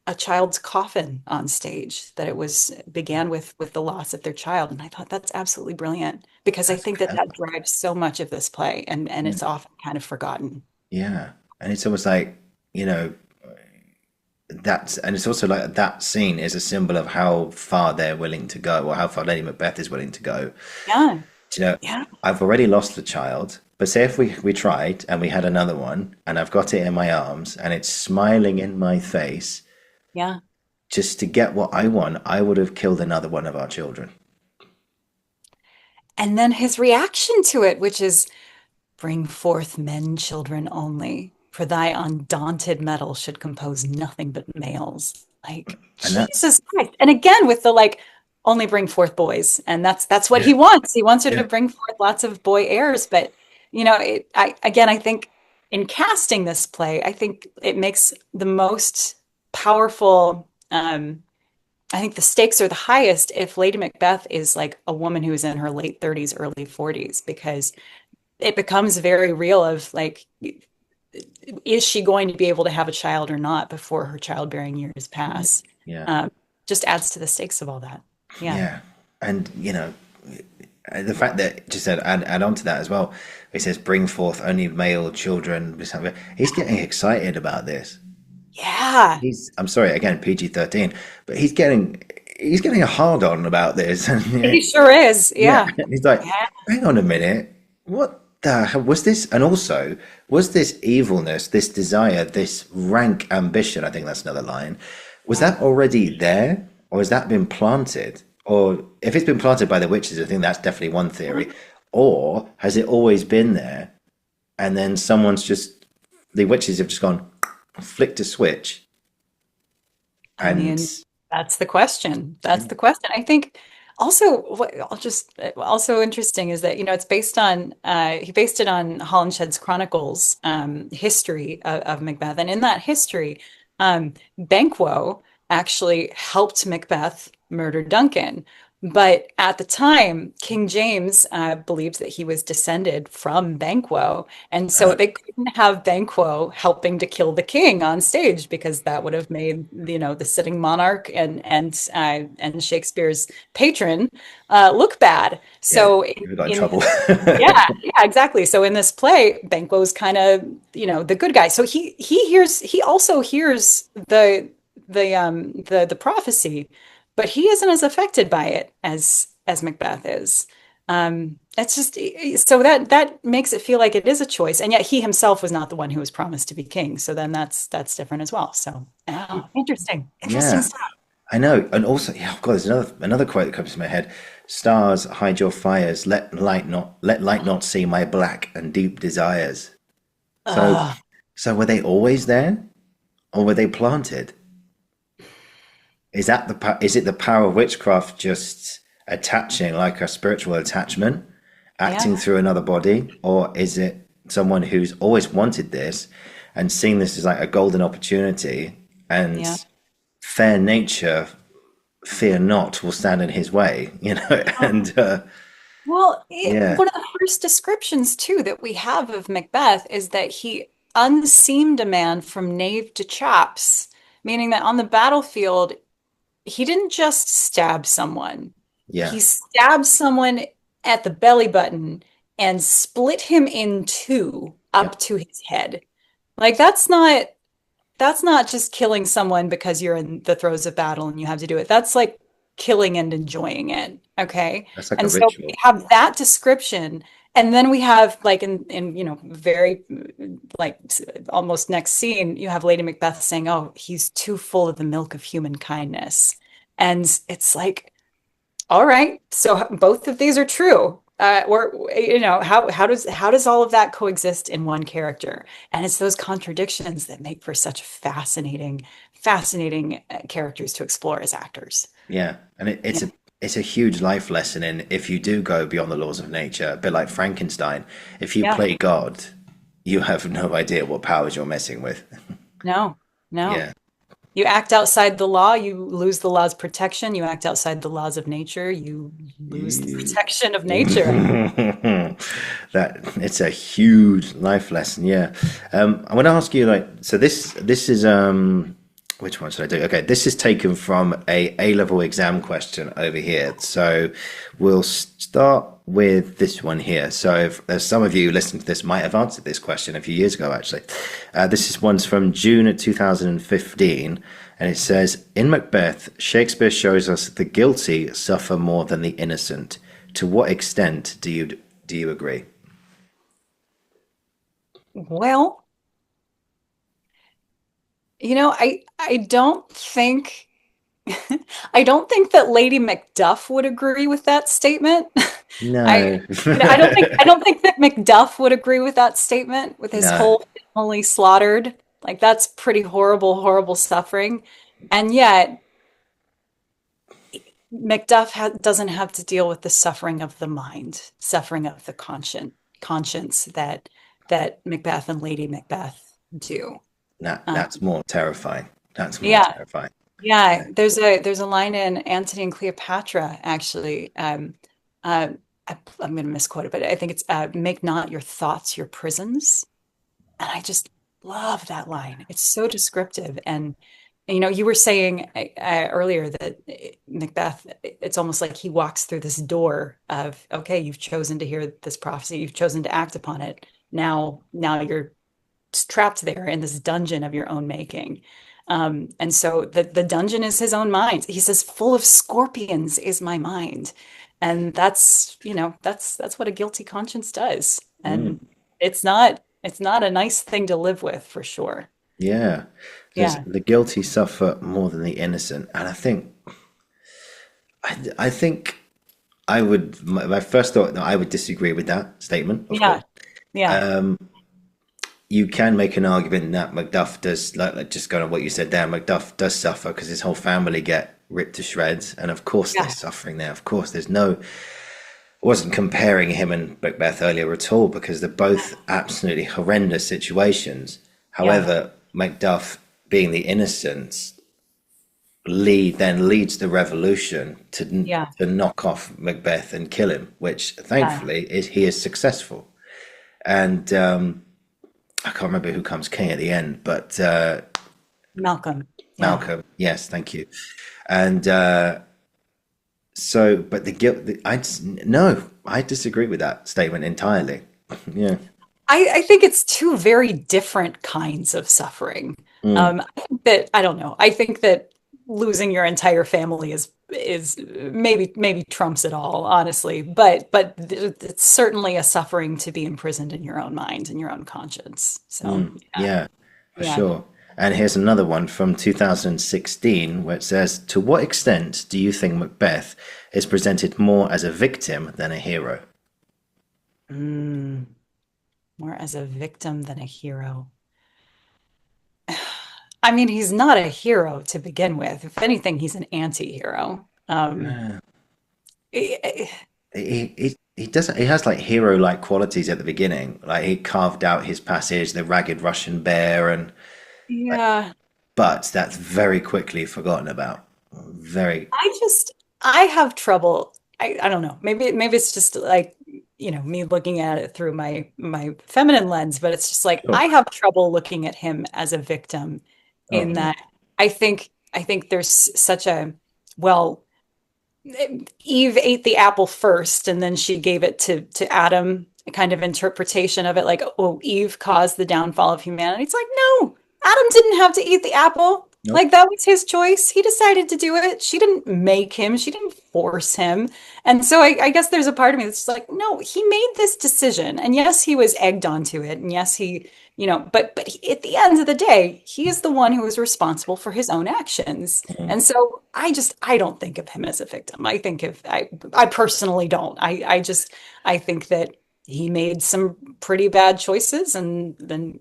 B: a child's coffin on stage, that it was began with the loss of their child. And I thought that's absolutely brilliant because I
A: that's
B: think that
A: clever.
B: that drives so much of this play, and
A: Yeah,
B: it's often kind of forgotten.
A: yeah, and it's almost like you know that's and it's also like that scene is a symbol of how far they're willing to go or how far Lady Macbeth is willing to go.
B: Yeah.
A: Do you know,
B: Yeah.
A: I've already lost the child, but say if we tried and we had another one and I've got it in my arms and it's smiling in my face,
B: Yeah.
A: just to get what I want, I would have killed another one of our children.
B: And then his reaction to it, which is bring forth men children only, for thy undaunted metal should compose nothing but males. Like,
A: And that,
B: Jesus Christ. And again, with the like, only bring forth boys. And that's what
A: yeah,
B: he wants. He wants her
A: yeah,
B: to bring forth lots of boy heirs. But, you know, I think in casting this play, I think it makes the most powerful, I think the stakes are the highest if Lady Macbeth is like a woman who is in her late 30s, early 40s, because it becomes very real of like, is she going to be able to have a child or not before her childbearing years pass?
A: yeah,
B: Um, just adds to the stakes of all that. Yeah.
A: yeah. And, the fact that just add on to that as well, it says, bring forth only male children. He's getting excited about this.
B: Yeah.
A: I'm sorry, again, PG-13, but he's getting a hard on about this.
B: He sure is.
A: Yeah,
B: Yeah.
A: he's like,
B: Yeah.
A: hang on a minute, what the hell was this? And also, was this evilness, this desire, this rank ambition? I think that's another line. Was that already there, or has that been planted? Or if it's been planted by the witches, I think that's definitely one theory. Or has it always been there, and then the witches have just gone, flicked a switch,
B: I
A: and
B: mean, that's the question. That's the question. I think also what I'll just also interesting is that, you know, it's based on he based it on Holinshed's Chronicles history of Macbeth. And in that history, Banquo actually helped Macbeth murder Duncan. But at the time, King James believed that he was descended from Banquo. And so
A: uh,
B: they couldn't have Banquo helping to kill the king on stage because that would have made, you know, the sitting monarch and Shakespeare's patron look bad.
A: yeah,
B: So
A: we got in
B: in
A: trouble.
B: yeah, exactly. So in this play, Banquo's kind of, you know, the good guy. So he also hears the prophecy, but he isn't as affected by it as Macbeth is. It's just so that makes it feel like it is a choice, and yet he himself was not the one who was promised to be king. So then that's different as well. So interesting
A: Yeah,
B: stuff.
A: I know. And also, yeah, of course, there's another quote that comes to my head. Stars, hide your fires, let light not see my black and deep desires. So
B: Uh,
A: so were they always there, or were they planted? Is it the power of witchcraft just attaching like a spiritual attachment,
B: yeah,
A: acting through another body, or is it someone who's always wanted this and seen this as like a golden opportunity, and
B: yeah.
A: fair nature, fear not, will stand in his way, and
B: Well,
A: yeah,
B: one of the first descriptions too that we have of Macbeth is that he unseamed a man from knave to chaps, meaning that on the battlefield, he didn't just stab someone.
A: yeah,
B: He stabbed someone at the belly button and split him in two
A: yep,
B: up to his head. Like that's not just killing someone because you're in the throes of battle and you have to do it. That's like killing and enjoying it. Okay.
A: that's like a
B: And so we
A: ritual.
B: have that description. And then we have like in you know, very like almost next scene, you have Lady Macbeth saying, "Oh, he's too full of the milk of human kindness." And it's like, all right, so both of these are true. Or you know, how does all of that coexist in one character? And it's those contradictions that make for such fascinating characters to explore as actors.
A: Yeah, and
B: Yeah.
A: it's a huge life lesson in if you do go beyond the laws of nature, a bit like Frankenstein. If you
B: Yeah.
A: play God, you have no idea what powers you're messing with.
B: No, no.
A: Yeah.
B: You act outside the law, you lose the law's protection. You act outside the laws of nature, you lose the
A: You-
B: protection of nature.
A: That it's a huge life lesson. Yeah. I want to ask you like so this is which one should I do? Okay, this is taken from a A-level exam question over here. So we'll start with this one here. So if there's some of you listening to this might have answered this question a few years ago, actually. This is one's from June of 2015, and it says, in Macbeth, Shakespeare shows us the guilty suffer more than the innocent. To what extent do you agree?
B: Well, you know, I don't think I don't think that Lady Macduff would agree with that statement. I
A: No.
B: you know, I don't think that Macduff would agree with that statement with his
A: No.
B: whole family slaughtered. Like that's pretty horrible, horrible suffering. And yet Macduff doesn't have to deal with the suffering of the mind, suffering of the conscience that Macbeth and Lady Macbeth do.
A: That's more terrifying. That's more
B: Yeah,
A: terrifying.
B: yeah.
A: Yeah.
B: There's a line in Antony and Cleopatra actually. Uh, I'm going to misquote it, but I think it's "Make not your thoughts your prisons," and I just love that line. It's so descriptive. And you were saying earlier that Macbeth, it's almost like he walks through this door of, okay, you've chosen to hear this prophecy, you've chosen to act upon it. Now you're trapped there in this dungeon of your own making. And so the dungeon is his own mind. He says, "Full of scorpions is my mind," and that's what a guilty conscience does.
A: Mm,
B: And it's not a nice thing to live with for sure.
A: yeah. There's
B: Yeah,
A: the guilty suffer more than the innocent, and I think I would. My first thought, no, I would disagree with that statement. Of
B: yeah,
A: course,
B: yeah,
A: you can make an argument that Macduff does, like just going on what you said there. Macduff does suffer because his whole family get ripped to shreds, and of course
B: yeah,
A: there's suffering there. Of course, there's no. I wasn't comparing him and Macbeth earlier at all because they're both absolutely horrendous situations.
B: yeah,
A: However, Macduff, being the innocent, then leads the revolution
B: yeah,
A: to knock off Macbeth and kill him, which
B: yeah.
A: thankfully he is successful. And I can't remember who comes king at the end, but
B: Malcolm. Yeah.
A: Malcolm. Yes, thank you. And but the guilt. No, I disagree with that statement entirely. Yeah.
B: I think it's two very different kinds of suffering.
A: Mm,
B: I think that I don't know. I think that losing your entire family is maybe trumps it all, honestly. But it's certainly a suffering to be imprisoned in your own mind and your own conscience. So
A: yeah, for
B: yeah.
A: sure. And here's another one from 2016 where it says, "To what extent do you think Macbeth is presented more as a victim than a hero?"
B: Mm, more as a victim than a hero. I mean, he's not a hero to begin with. If anything, he's an anti-hero.
A: Yeah.
B: Eh, eh,
A: He doesn't. He has like hero-like qualities at the beginning. Like he carved out his passage, the ragged Russian bear, and
B: yeah.
A: but that's very quickly forgotten about. Very.
B: I have trouble. I don't know. Maybe it's just like, me looking at it through my feminine lens, but it's just like
A: Sure.
B: I have trouble looking at him as a victim in
A: Oh,
B: that I think there's such a well, Eve ate the apple first and then she gave it to Adam, a kind of interpretation of it like, oh, Eve caused the downfall of humanity. It's like, no, Adam didn't have to eat the apple.
A: nope.
B: Like that was his choice. He decided to do it. She didn't make him. She didn't force him. And so I guess there's a part of me that's just like, no, he made this decision. And yes, he was egged onto it. And yes, at the end of the day, he is the one who is responsible for his own actions.
A: Mm,
B: And so I don't think of him as a victim. I personally don't. I think that he made some pretty bad choices and then,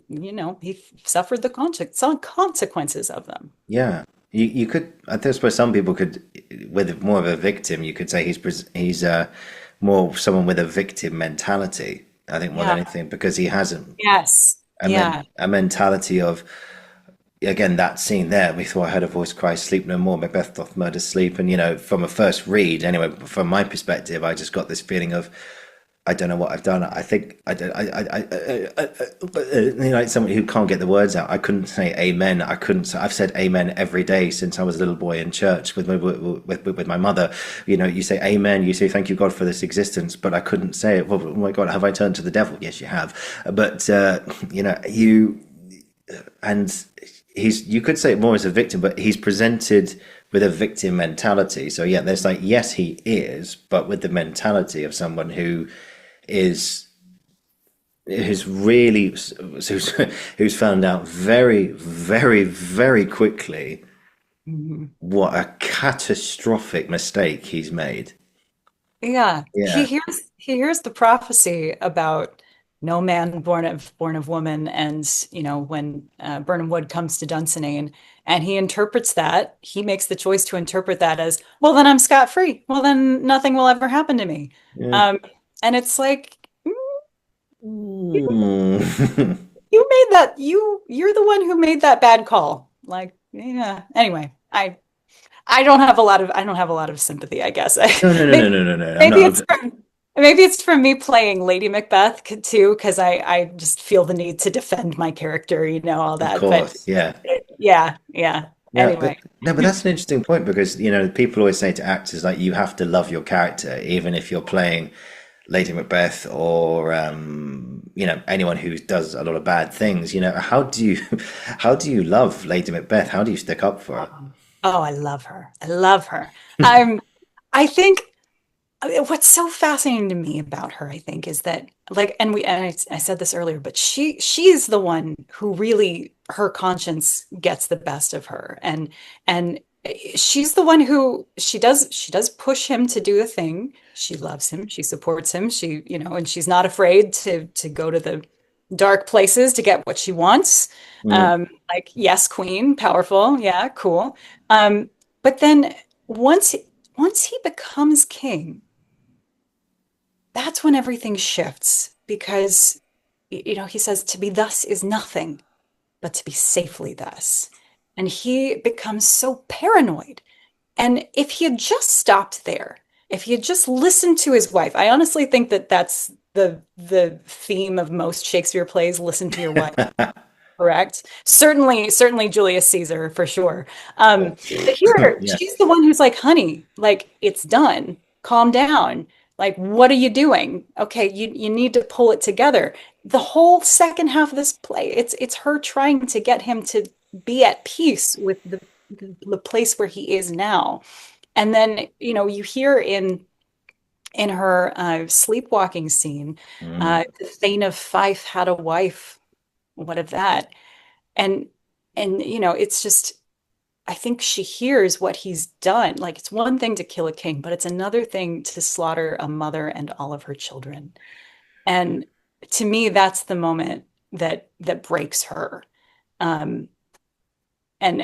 B: he suffered the some consequences of them.
A: yeah. You could. I suppose some people could, with more of a victim, you could say he's more someone with a victim mentality. I think more than
B: Yeah.
A: anything because he hasn't
B: Yes. Yeah.
A: a mentality of again that scene there. We thought I heard a voice cry, "Sleep no more." Macbeth doth murder sleep, and from a first read, anyway, from my perspective, I just got this feeling of I don't know what I've done. I think I don't. Like someone who can't get the words out. I couldn't say amen. I couldn't. I've said amen every day since I was a little boy in church with my mother. You say amen. You say thank you God for this existence. But I couldn't say it. Well, oh my God, have I turned to the devil? Yes, you have. But you and you could say it more as a victim, but he's presented with a victim mentality. So yeah, there's like yes, he is, but with the mentality of someone who is who's really who's found out very very very quickly
B: Mhm.
A: what a catastrophic mistake he's made.
B: Yeah. He
A: Yeah.
B: hears he hears the prophecy about no man born of woman. And when Birnam Wood comes to Dunsinane and he interprets that, he makes the choice to interpret that as, well, then I'm scot-free. Well, then nothing will ever happen to me.
A: Yeah.
B: Um, and it's like,
A: Mm.
B: you made that, you're the one who made that bad call. Like, yeah. Anyway, I don't have a lot of sympathy, I guess.
A: No, no, no,
B: Maybe
A: no, no, no, no. I'm
B: maybe
A: not.
B: it's from maybe it's from me playing Lady Macbeth too, because I just feel the need to defend my character, all
A: Of
B: that. But
A: course, yeah.
B: yeah, yeah.
A: Yeah,
B: Anyway.
A: no, but that's an interesting point because people always say to actors like you have to love your character even if you're playing Lady Macbeth or anyone who does a lot of bad things. How do you how do you love Lady Macbeth? How do you stick up for her?
B: Oh, I love her. I love her. I'm I think what's so fascinating to me about her, I think, is that I said this earlier, but she's the one who really her conscience gets the best of her, and she's the one who she does push him to do a thing. She loves him, she supports him, and she's not afraid to go to the dark places to get what she wants.
A: Mm,
B: Like, yes, queen, powerful, yeah, cool. But then once once he becomes king, that's when everything shifts because he says to be thus is nothing but to be safely thus, and he becomes so paranoid. And if he had just stopped there, if he had just listened to his wife, I honestly think that that's the theme of most Shakespeare plays: listen to your wife. Correct. Certainly Julius Caesar for sure. But here,
A: yeah.
B: she's the one who's like, honey, like it's done. Calm down. Like, what are you doing? Okay, you need to pull it together. The whole second half of this play, it's her trying to get him to be at peace with the place where he is now. And then, you hear in her sleepwalking scene,
A: Mm,
B: the Thane of Fife had a wife. What of that? And it's just I think she hears what he's done. Like, it's one thing to kill a king, but it's another thing to slaughter a mother and all of her children. And to me, that's the moment that breaks her. Um, and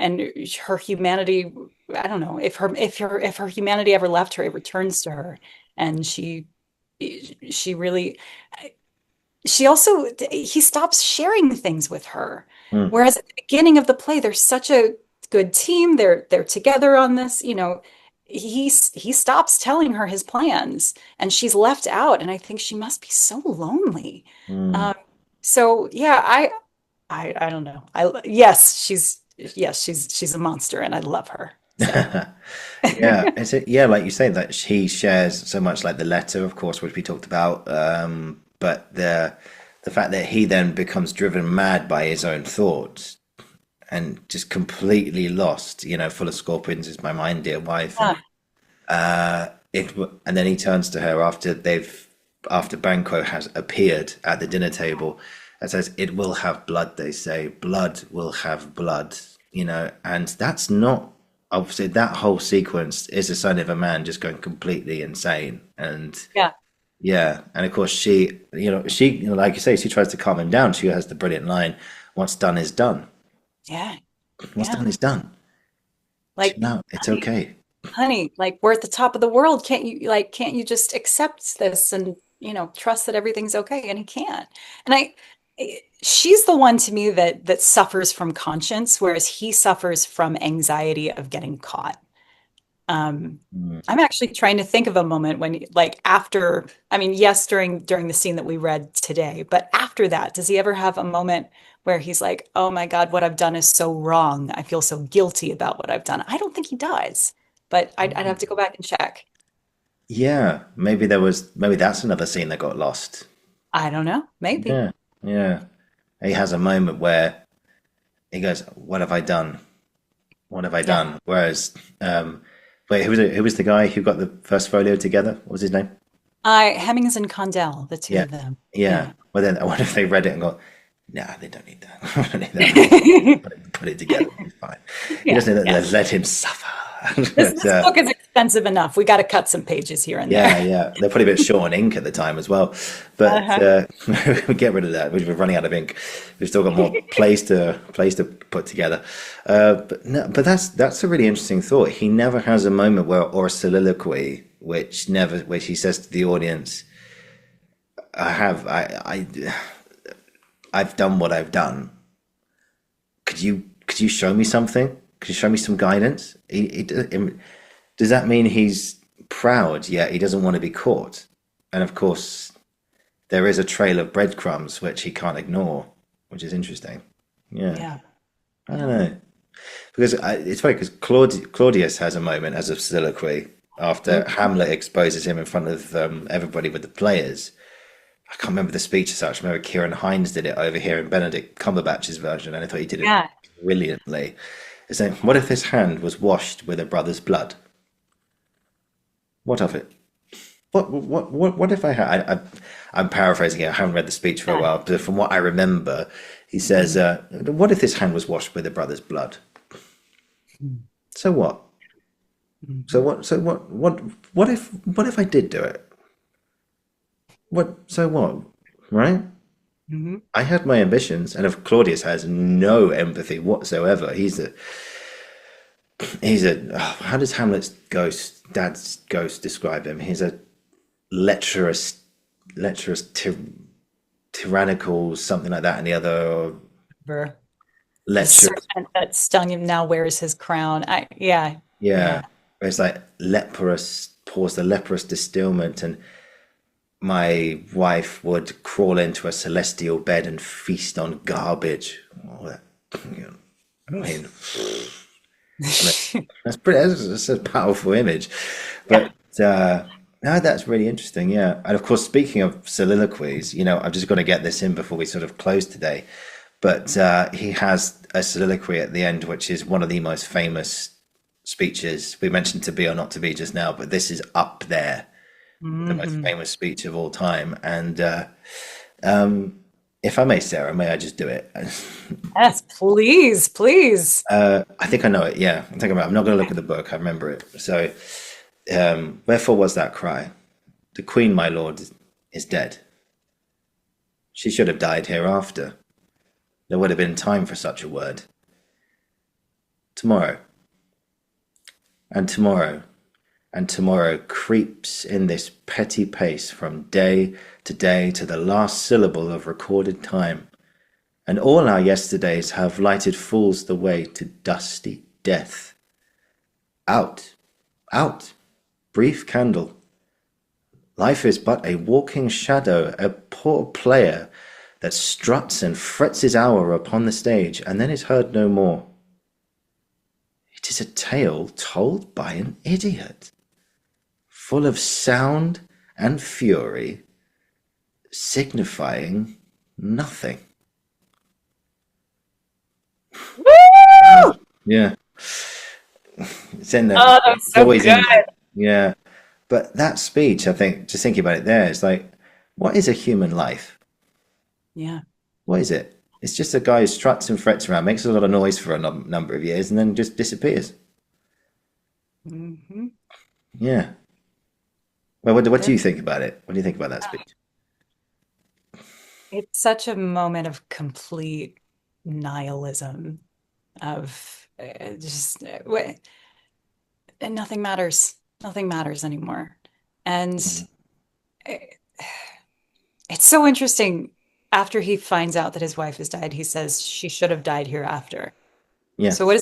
B: her humanity, I don't know if her humanity ever left her, it returns to her. And she really she also he stops sharing things with her.
A: mm,
B: Whereas at the beginning of the play, they're such a good team. They're together on this. He stops telling her his plans, and she's left out. And I think she must be so lonely.
A: mm.
B: Um, so yeah, I don't know. I yes, she's a monster, and I love her. So
A: Yeah, yeah, like you say that he shares so much, like the letter, of course, which we talked about, but the fact that he then becomes driven mad by his own thoughts and just completely lost, full of scorpions is my mind, dear wife, and
B: yeah,
A: and then he turns to her after Banquo has appeared at the dinner table and says, "It will have blood," they say, "Blood will have blood," and that's not obviously that whole sequence is a sign of a man just going completely insane. And
B: yeah,
A: yeah, and of course like you say, she tries to calm him down. She has the brilliant line, "What's done is done.
B: yeah,
A: What's
B: yeah.
A: done is done.
B: Like,
A: No, it's okay."
B: honey, like we're at the top of the world. Can't you just accept this and, trust that everything's okay? And he can't. And she's the one to me that suffers from conscience, whereas he suffers from anxiety of getting caught. Um,
A: Mm.
B: I'm actually trying to think of a moment when, like, after, I mean, yes, during the scene that we read today, but after that, does he ever have a moment where he's like, "Oh my God, what I've done is so wrong. I feel so guilty about what I've done." I don't think he does, but I'd have to go back and check.
A: Yeah, maybe that's another scene that got lost.
B: I don't know. Maybe.
A: Yeah, yeah. He has a moment where he goes, "What have I done? What have I
B: Yeah.
A: done?" Whereas, wait, who was the guy who got the first folio together? What was his name?
B: Hemmings and Condell, the two
A: Yeah,
B: of them.
A: yeah.
B: Yeah.
A: Well, then I wonder if they read it and go, "Nah, they don't need that. They don't need that. Put it together. It's fine. He
B: Yeah.
A: doesn't
B: Yeah.
A: let him suffer." But,
B: This book is expensive enough. We got to cut some pages here and
A: yeah,
B: there.
A: yeah, they're probably a bit short on ink at the time as well. But
B: Uh-huh.
A: we get rid of that. We're running out of ink. We've still got more plays to put together. But no, but that's a really interesting thought. He never has a moment where or a soliloquy which he says to the audience, I've done what I've done. Could you show me something? Could you show me some guidance? Does that mean he's proud yet he doesn't want to be caught? And of course, there is a trail of breadcrumbs which he can't ignore, which is interesting. Yeah,
B: Yeah.
A: I don't
B: Yeah.
A: know because it's funny because Claudius has a moment as a soliloquy after
B: Mhm.
A: Hamlet exposes him in front of everybody with the players. I can't remember the speech as such. I remember Kieran Hines did it over here in Benedict Cumberbatch's version, and I thought he did it
B: Yeah.
A: brilliantly. It's like, what if this hand was washed with a brother's blood? What of it? What if I had? I'm paraphrasing it. I haven't read the speech for a
B: Yeah.
A: while, but from what I remember, he says,
B: Mhm.
A: "What if this hand was washed with a brother's blood? So what? So
B: Mhm.
A: what? So what? What if I did do it? What? So what? Right?
B: Mhm.
A: I had my ambitions, and if Claudius has no empathy whatsoever, how does Hamlet's dad's ghost describe him? He's a lecherous, lecherous, tyrannical, something like that, and the other
B: Remember the
A: lecherous,
B: serpent that stung him now wears his crown. Yeah.
A: yeah.
B: Yeah.
A: It's like leprous, pours the leprous distilment, and my wife would crawl into a celestial bed and feast on garbage. Oh, you know, I mean, I mean, that's pretty. That's a powerful image,
B: Yeah.
A: but no, that's really interesting. Yeah, and of course, speaking of soliloquies, I've just got to get this in before we sort of close today. But he has a soliloquy at the end, which is one of the most famous speeches. We mentioned "To Be or Not to Be" just now, but this is up there with the most
B: Hmm.
A: famous speech of all time. And if I may, Sarah, may I just do it?
B: Yes, please, please.
A: I think I know it. Yeah, I'm not going to look at the book. I remember it. So, wherefore was that cry? The Queen, my lord, is dead. She should have died hereafter. There would have been time for such a word. Tomorrow, and tomorrow, and tomorrow creeps in this petty pace from day to the last syllable of recorded time, and all our yesterdays have lighted fools the way to dusty death. Out, out, brief candle. Life is but a walking shadow, a poor player that struts and frets his hour upon the stage, and then is heard no more. It is a tale told by an idiot, full of sound and fury, signifying nothing.
B: Woo!
A: Yeah, it's in there.
B: Oh, that's
A: It's
B: so
A: always
B: good.
A: in there. Yeah, but that speech, I think, just thinking about it there, it's like, what is a human life?
B: Yeah.
A: What is it? It's just a guy who struts and frets around, makes a lot of noise for a number of years, and then just disappears.
B: Hmm.
A: Yeah. Well, what do you think about it? What do you think about that speech?
B: It's such a moment of complete nihilism, of just and nothing matters. Nothing matters anymore. And
A: Mm.
B: it- it's so interesting. After he finds out that his wife has died, he says she should have died hereafter.
A: Yeah,
B: So what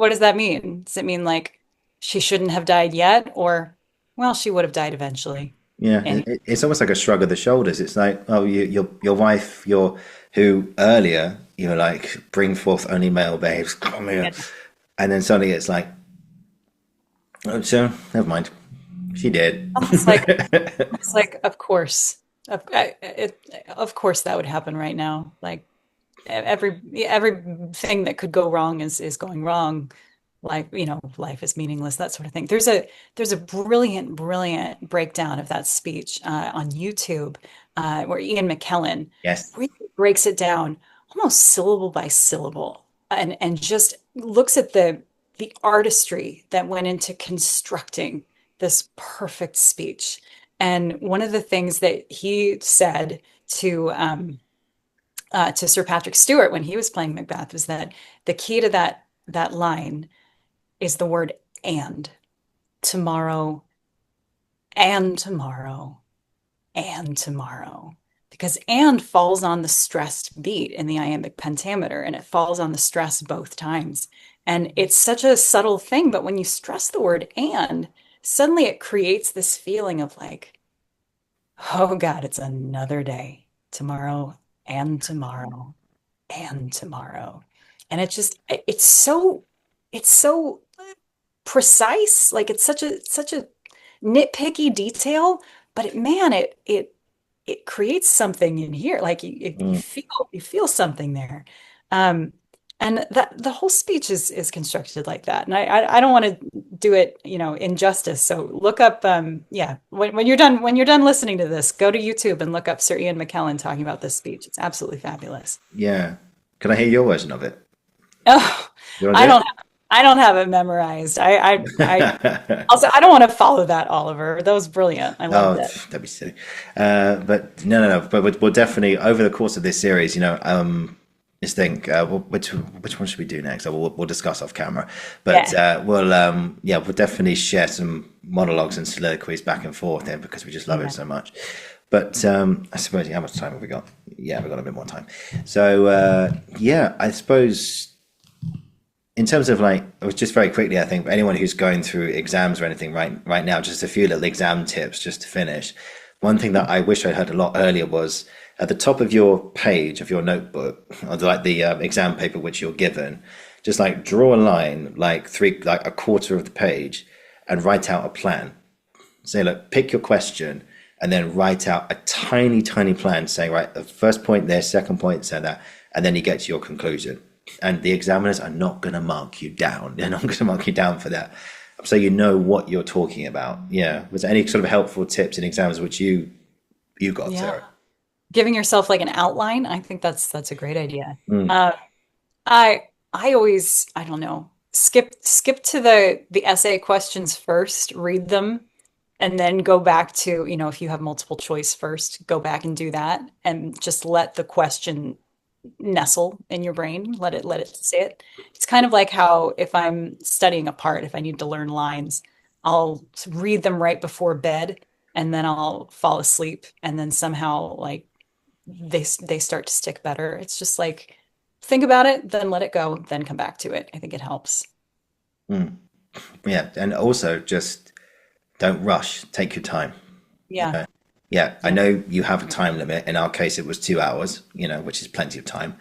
B: does that mean? Does it mean like she shouldn't have died yet, or well, she would have died eventually?
A: yeah.
B: And
A: It's almost like a shrug of the shoulders. It's like, oh, your wife, who earlier you were like, bring forth only male babes, come here,
B: and
A: and then suddenly it's like, oh, so never mind, she did.
B: almost like of course, of course that would happen right now. Like everything that could go wrong is going wrong. Like, life is meaningless, that sort of thing. There's a brilliant breakdown of that speech on YouTube where Ian McKellen
A: Yes.
B: really breaks it down almost syllable by syllable and just looks at the the artistry that went into constructing this perfect speech. And one of the things that he said to Sir Patrick Stewart when he was playing Macbeth was that the key to that line is the word and. Tomorrow and tomorrow and tomorrow. Because and falls on the stressed beat in the iambic pentameter, and it falls on the stress both times. And it's such a subtle thing, but when you stress the word and, suddenly it creates this feeling of like, oh God, it's another day. Tomorrow and tomorrow and tomorrow. And it's so precise. Like it's such a nitpicky detail, but it creates something in here. Like
A: Mm.
B: you feel something there. Um, and that the whole speech is constructed like that. And I don't want to do it, injustice. So look up, yeah, when you're done listening to this, go to YouTube and look up Sir Ian McKellen talking about this speech. It's absolutely fabulous.
A: Yeah. Can I hear your version of it?
B: Oh,
A: You want
B: I
A: to do
B: don't I don't have it memorized. I
A: it?
B: also I don't want to follow that, Oliver. That was brilliant. I loved
A: Oh,
B: it.
A: that'd be silly. But no, no, no. But we'll definitely over the course of this series, just think which one should we do next? We'll discuss off camera. But
B: Yeah.
A: we'll definitely share some monologues and soliloquies back and forth then because we just love it
B: Yeah.
A: so much. But I suppose how much time have we got? Yeah, we've got a bit more time. So I suppose in terms of like, it was just very quickly, I think anyone who's going through exams or anything right now, just a few little exam tips just to finish. One thing that I wish I heard a lot earlier was at the top of your page of your notebook, or like the exam paper which you're given, just like draw a line, like a quarter of the page, and write out a plan. Say, look, pick your question, and then write out a tiny, tiny plan saying, right, the first point there, second point, say that, and then you get to your conclusion. And the examiners are not going to mark you down. They're not going to mark you down for that. So you know what you're talking about. Yeah. Was there any sort of helpful tips in exams which you got,
B: Yeah.
A: Sarah?
B: Giving yourself like an outline, I think that's a great idea.
A: Mm.
B: Uh, I always, I don't know, skip to the essay questions first, read them, and then go back to, if you have multiple choice first, go back and do that, and just let the question nestle in your brain. Let it sit. It's kind of like how if I'm studying a part, if I need to learn lines, I'll read them right before bed, and then I'll fall asleep, and then somehow like they start to stick better. It's just like think about it, then let it go, then come back to it. I think it helps.
A: Mm. Yeah. And also just don't rush. Take your time. You
B: Yeah.
A: know? Yeah. I
B: Yeah.
A: know you have a time limit. In our case, it was 2 hours, which is plenty of time.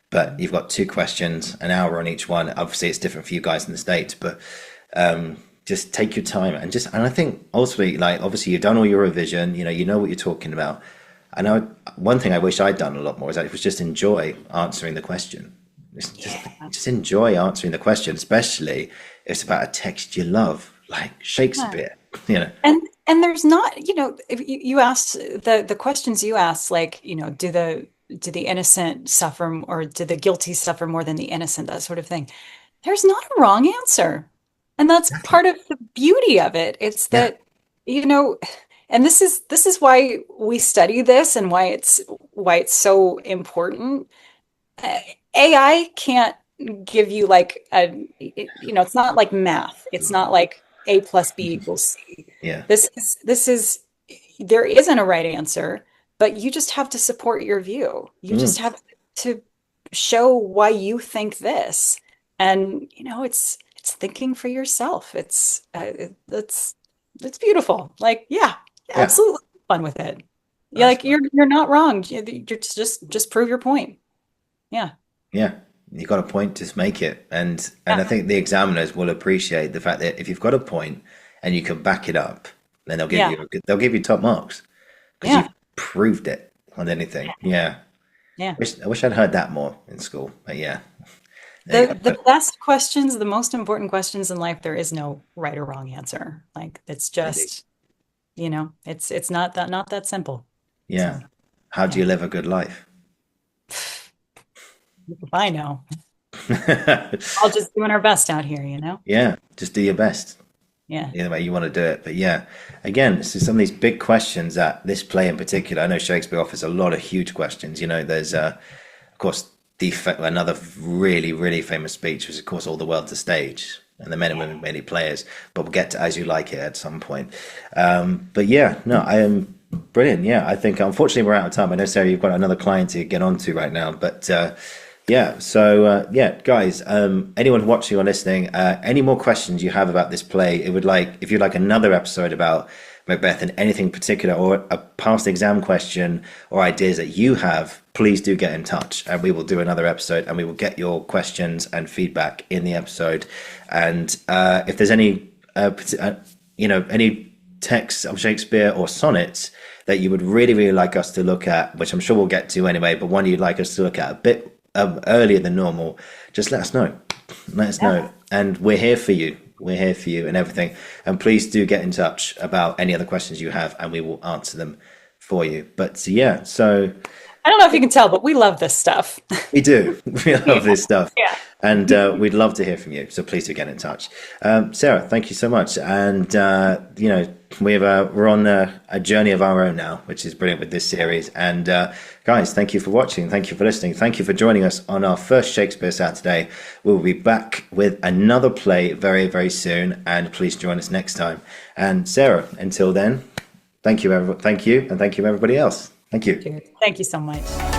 A: But you've got two questions, an hour on each one. Obviously, it's different for you guys in the States, but just take your time and I think ultimately, like obviously you've done all your revision, you know what you're talking about. I know one thing I wish I'd done a lot more is that it was just enjoy answering the question.
B: Yeah.
A: Just enjoy answering the question, especially if it's about a text you love, like
B: Yeah.
A: Shakespeare. You know,
B: And there's not, if you asked the questions you asked, like, do the innocent suffer or do the guilty suffer more than the innocent, that sort of thing. There's not a wrong answer. And that's
A: exactly.
B: part of the beauty of it. It's
A: Yeah,
B: that, you know, and this is why we study this and why it's so important. Uh, AI can't give you like it's not like math. It's not like A plus B equals C.
A: yeah,
B: This is there isn't a right answer, but you just have to support your view. You
A: mm,
B: just have to show why you think this. And it's thinking for yourself. It's beautiful. Like, yeah,
A: yeah.
B: absolutely fun with it. You're
A: That's
B: like you're not wrong. You're just prove your point. Yeah.
A: Yeah, you got a point, just make it. And I
B: Yeah.
A: think the examiners will appreciate the fact that if you've got a point and you can back it up, then
B: Yeah.
A: they'll give you top marks because
B: Yeah.
A: you've proved it on anything. Yeah.
B: Yeah.
A: I wish I'd heard that more in school. But yeah, there you
B: The
A: go.
B: the best questions, the most important questions in life, there is no right or wrong answer. Like it's
A: Indeed.
B: just, it's not that simple.
A: Yeah.
B: So,
A: How do
B: yeah.
A: you live a good life?
B: If I know. All just doing our best out here, you know?
A: Yeah, just do your best.
B: Yeah.
A: Either way you want to do it. But yeah, again, so some of these big questions that this play in particular, I know Shakespeare offers a lot of huge questions. You know, there's, of course, another really, really famous speech was, of course, All the World's a Stage. And the men and women many players, but we'll get to As You Like It at some point. But yeah, no, I am brilliant. Yeah, I think unfortunately we're out of time. I know, Sarah, you've got another client to get on to right now, but yeah, so yeah, guys, anyone watching or listening, any more questions you have about this play, if you'd like another episode about Macbeth and anything particular, or a past exam question or ideas that you have, please do get in touch, and we will do another episode, and we will get your questions and feedback in the episode. And if there's any, any texts of Shakespeare or sonnets that you would really, really like us to look at, which I'm sure we'll get to anyway, but one you'd like us to look at a bit earlier than normal, just let us know. Let us know, and we're here for you. We're here for you and everything. And please do get in touch about any other questions you have, and we will answer them for you. But yeah, so
B: I don't know if you can tell, but we love this stuff.
A: we do. We love this stuff.
B: Yeah.
A: And we'd love to hear from you. So please do get in touch. Sarah, thank you so much. And, we're on a journey of our own now, which is brilliant with this series. And guys, thank you for watching. Thank you for listening. Thank you for joining us on our first Shakespeare Saturday. We'll be back with another play very, very soon. And please join us next time. And Sarah, until then, thank you, and thank you everybody else. Thank you.
B: Thank you so much.